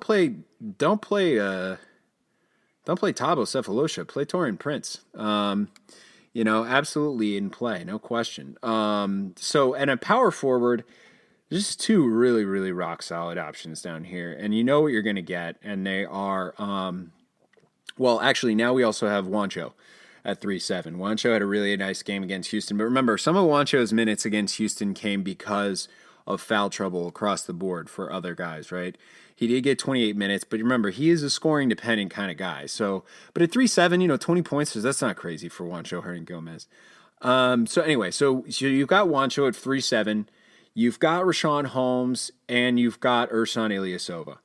play Thabo Cephalosha. Play Taurean Prince. You know, absolutely in play, no question. So, and a power forward, just 2 really, really rock solid options down here. And you know what you're going to get. And they are, well, actually, now we also have Juancho at 3.7. Juancho had a really nice game against Houston. But remember, some of Juancho's minutes against Houston came because of foul trouble across the board for other guys, right? He did get 28 minutes, but remember, he is a scoring dependent kind of guy. So, but at 3.7, 20 points, that's not crazy for Juancho Hernan-Gomez. So anyway, so you've got Juancho at 3.7, you've got Rashawn Holmes, and you've got Ersan Ilyasova.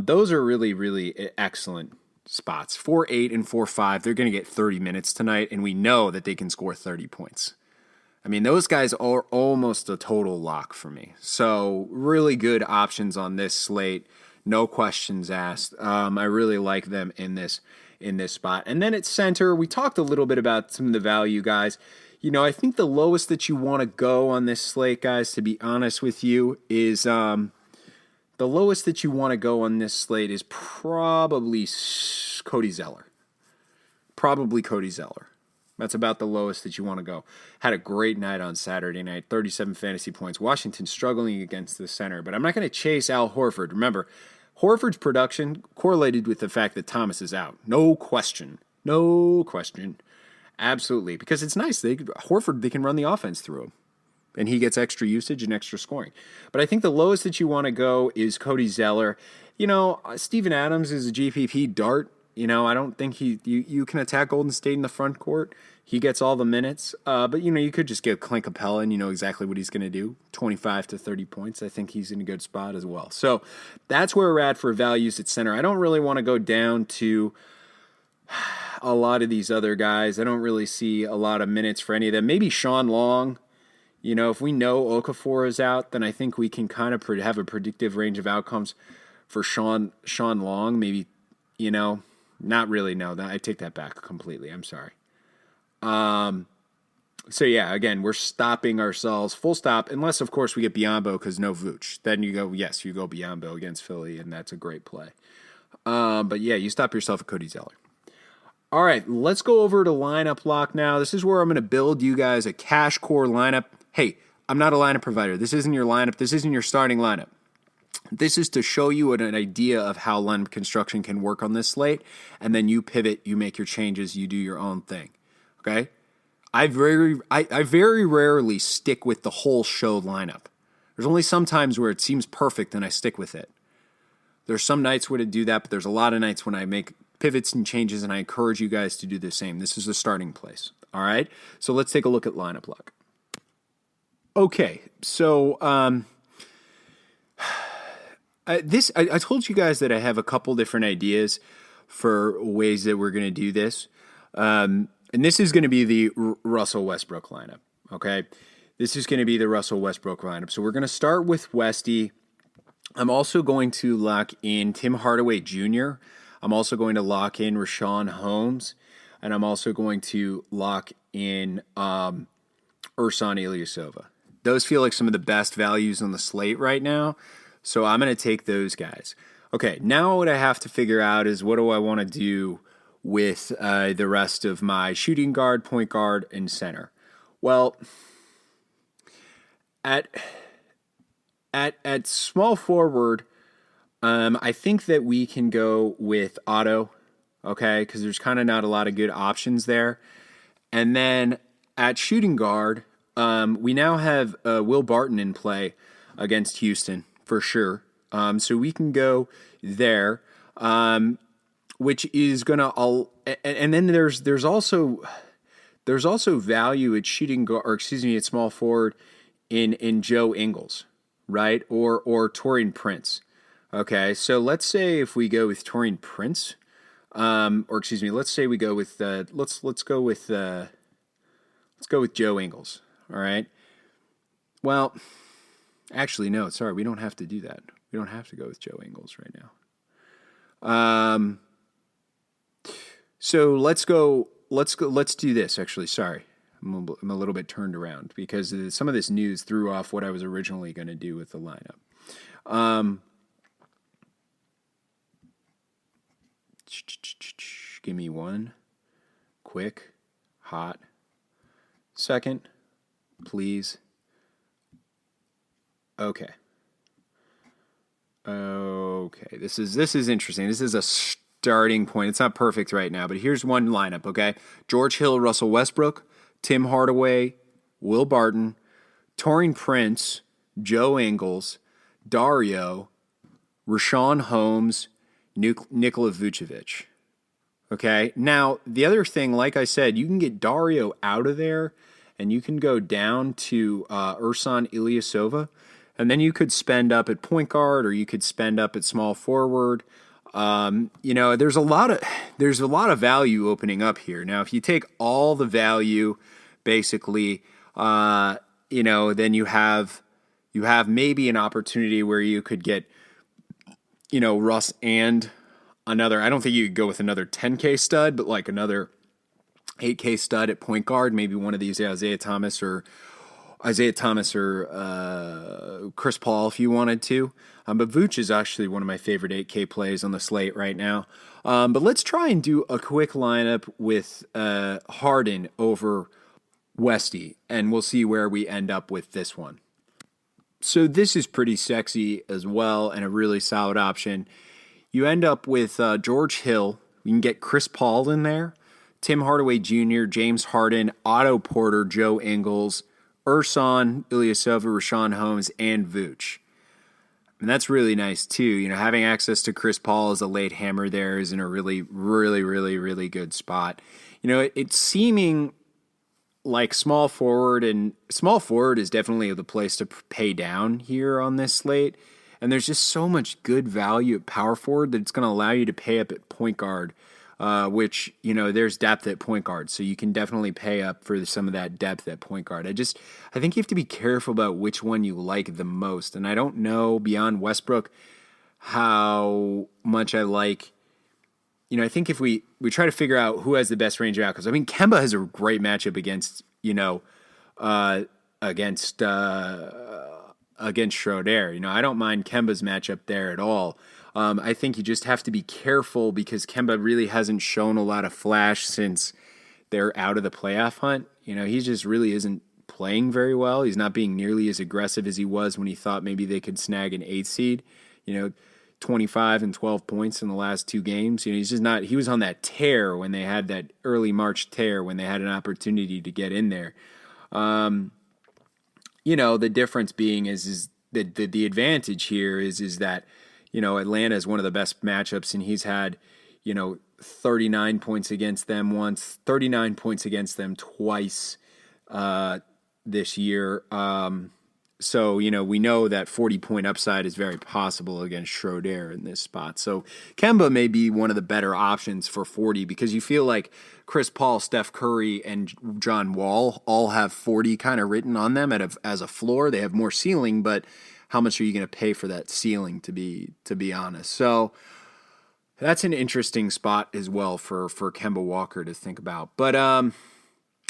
Those are really, really excellent spots. 4.8 and 4.5, they're going to get 30 minutes tonight, and we know that they can score 30 points. I mean, those guys are almost a total lock for me. So really good options on this slate. No questions asked. I really like them in this spot. And then at center, we talked a little bit about some of the value guys. I think the lowest that you want to go on this slate, guys, to be honest with you, is the lowest that you want to go on this slate is probably Cody Zeller. That's about the lowest that you want to go. Had a great night on Saturday night, 37 fantasy points. Washington struggling against the center, but I'm not going to chase Al Horford. Remember, Horford's production correlated with the fact that Thomas is out. No question. Absolutely, because it's nice. Horford, they can run the offense through him, and he gets extra usage and extra scoring. But I think the lowest that you want to go is Cody Zeller. Steven Adams is a GPP dart. I don't think you can attack Golden State in the front court. He gets all the minutes. But, you could just get Clint Capella and you know exactly what he's going to do. 25 to 30 points. I think he's in a good spot as well. So that's where we're at for values at center. I don't really want to go down to a lot of these other guys. I don't really see a lot of minutes for any of them. Maybe Sean Long. If we know Okafor is out, then I think we can kind of have a predictive range of outcomes for Sean Long. Maybe, not really, no. I take that back completely. I'm sorry. So, yeah, again, we're stopping ourselves, full stop, unless, of course, we get Biyombo because no Vooch. Then you go Biyombo against Philly, and that's a great play. But, yeah, you stop yourself at Cody Zeller. All right, let's go over to lineup lock now. This is where I'm going to build you guys a cash core lineup. Hey, I'm not a lineup provider. This isn't your lineup. This isn't your starting lineup. This is to show you an idea of how lineup construction can work on this slate, and then you pivot, you make your changes, you do your own thing. Okay? I very rarely stick with the whole show lineup. There's only some times where it seems perfect and I stick with it. There's some nights where to do that, but there's a lot of nights when I make pivots and changes, and I encourage you guys to do the same. This is the starting place. All right? So let's take a look at lineup lock. Okay, so I told you guys that I have a couple different ideas for ways that we're going to do this. And this is going to be the Russell Westbrook lineup, okay? This is going to be the Russell Westbrook lineup. So we're going to start with Westy. I'm also going to lock in Tim Hardaway Jr. I'm also going to lock in Rashawn Holmes. And I'm also going to lock in Ersan Ilyasova. Those feel like some of the best values on the slate right now. So I'm going to take those guys. Okay, now what I have to figure out is what do I want to do with the rest of my shooting guard, point guard, and center. Well, at small forward, I think that we can go with Otto, okay, because there's kind of not a lot of good options there. And then at shooting guard, we now have Will Barton in play against Houston for sure. So we can go there, which is gonna all. And then there's also value at shooting guard, or excuse me, at small forward in Joe Ingles, right? Or Taurean Prince. Okay, so let's say if we go with Taurean Prince, or excuse me, let's say we go with let's go with Joe Ingles. All right. Well, actually, no. Sorry, we don't have to do that. We don't have to go with Joe Ingles right now. So let's do this. Actually, sorry, I'm a little bit turned around because some of this news threw off what I was originally going to do with the lineup. Give me one quick, hot second, please. Okay. This is interesting. This is a starting point. It's not perfect right now, but here's one lineup, okay? George Hill, Russell Westbrook, Tim Hardaway, Will Barton, Taurean Prince, Joe Ingles, Dario, Rashawn Holmes, Nikola Vucevic. Okay. Now, the other thing, like I said, you can get Dario out of there and you can go down to Ersan Ilyasova, and then you could spend up at point guard or you could spend up at small forward. There's a lot of value opening up here. Now, if you take all the value, basically, then you have maybe an opportunity where you could get, Russ and another. I don't think you could go with another 10K stud, but like another 8K stud at point guard, maybe one of these Isaiah Thomas or Chris Paul if you wanted to. But Vooch is actually one of my favorite 8K plays on the slate right now. But let's try and do a quick lineup with Harden over Westy, and we'll see where we end up with this one. So this is pretty sexy as well and a really solid option. You end up with George Hill. You can get Chris Paul in there, Tim Hardaway Jr., James Harden, Otto Porter, Joe Ingles, Ersan Ilyasova, Rashawn Holmes, and Vooch. And that's really nice too. Having access to Chris Paul as a late hammer there is in a really, really, really, really good spot. It's seeming like small forward is definitely the place to pay down here on this slate. And there's just so much good value at power forward that it's going to allow you to pay up at point guard, which, there's depth at point guard. So you can definitely pay up for some of that depth at point guard. I think you have to be careful about which one you like the most. And I don't know beyond Westbrook how much I like, I think if we try to figure out who has the best range of outcomes. I mean, Kemba has a great matchup against Schroeder. I don't mind Kemba's matchup there at all. I think you just have to be careful because Kemba really hasn't shown a lot of flash since they're out of the playoff hunt. He just really isn't playing very well. He's not being nearly as aggressive as he was when he thought maybe they could snag an 8 seed. 25 and 12 points in the last 2 games. He's just not. He was on that tear when they had that early March tear when they had an opportunity to get in there. The difference being is that the advantage here is that Atlanta is one of the best matchups, and he's had 39 points against them once, 39 points against them twice this year. So, we know that 40-point upside is very possible against Schroeder in this spot. So Kemba may be one of the better options for 40 because you feel like Chris Paul, Steph Curry, and John Wall all have 40 kind of written on them as a floor. They have more ceiling, but how much are you going to pay for that ceiling, to be honest? So that's an interesting spot as well for Kemba Walker to think about. But,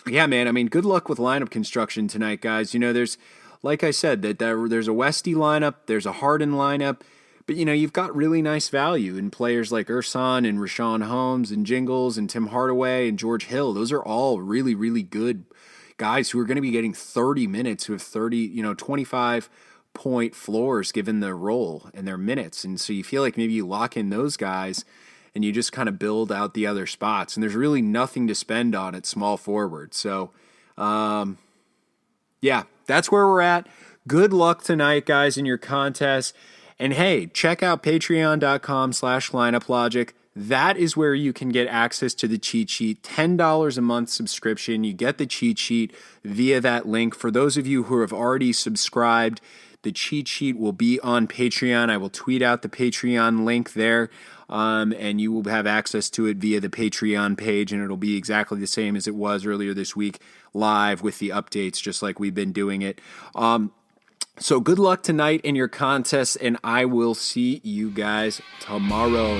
yeah, man, I mean, good luck with lineup construction tonight, guys. There's... Like I said, there's a Westy lineup, there's a Harden lineup, but you've got really nice value in players like Ersan and Rashawn Holmes and Jingles and Tim Hardaway and George Hill. Those are all really, really good guys who are going to be getting 30 minutes with 25-point floors given their role and their minutes. And so you feel like maybe you lock in those guys and you just kind of build out the other spots. And there's really nothing to spend on at small forward. So, yeah, that's where we're at. Good luck tonight, guys, in your contest. And hey, check out patreon.com/lineuplogic. That is where you can get access to the cheat sheet. $10 a month subscription. You get the cheat sheet via that link. For those of you who have already subscribed, the cheat sheet will be on Patreon. I will tweet out the Patreon link there, and you will have access to it via the Patreon page, and it'll be exactly the same as it was earlier this week, live with the updates, just like we've been doing it. So good luck tonight in your contest, and I will see you guys tomorrow.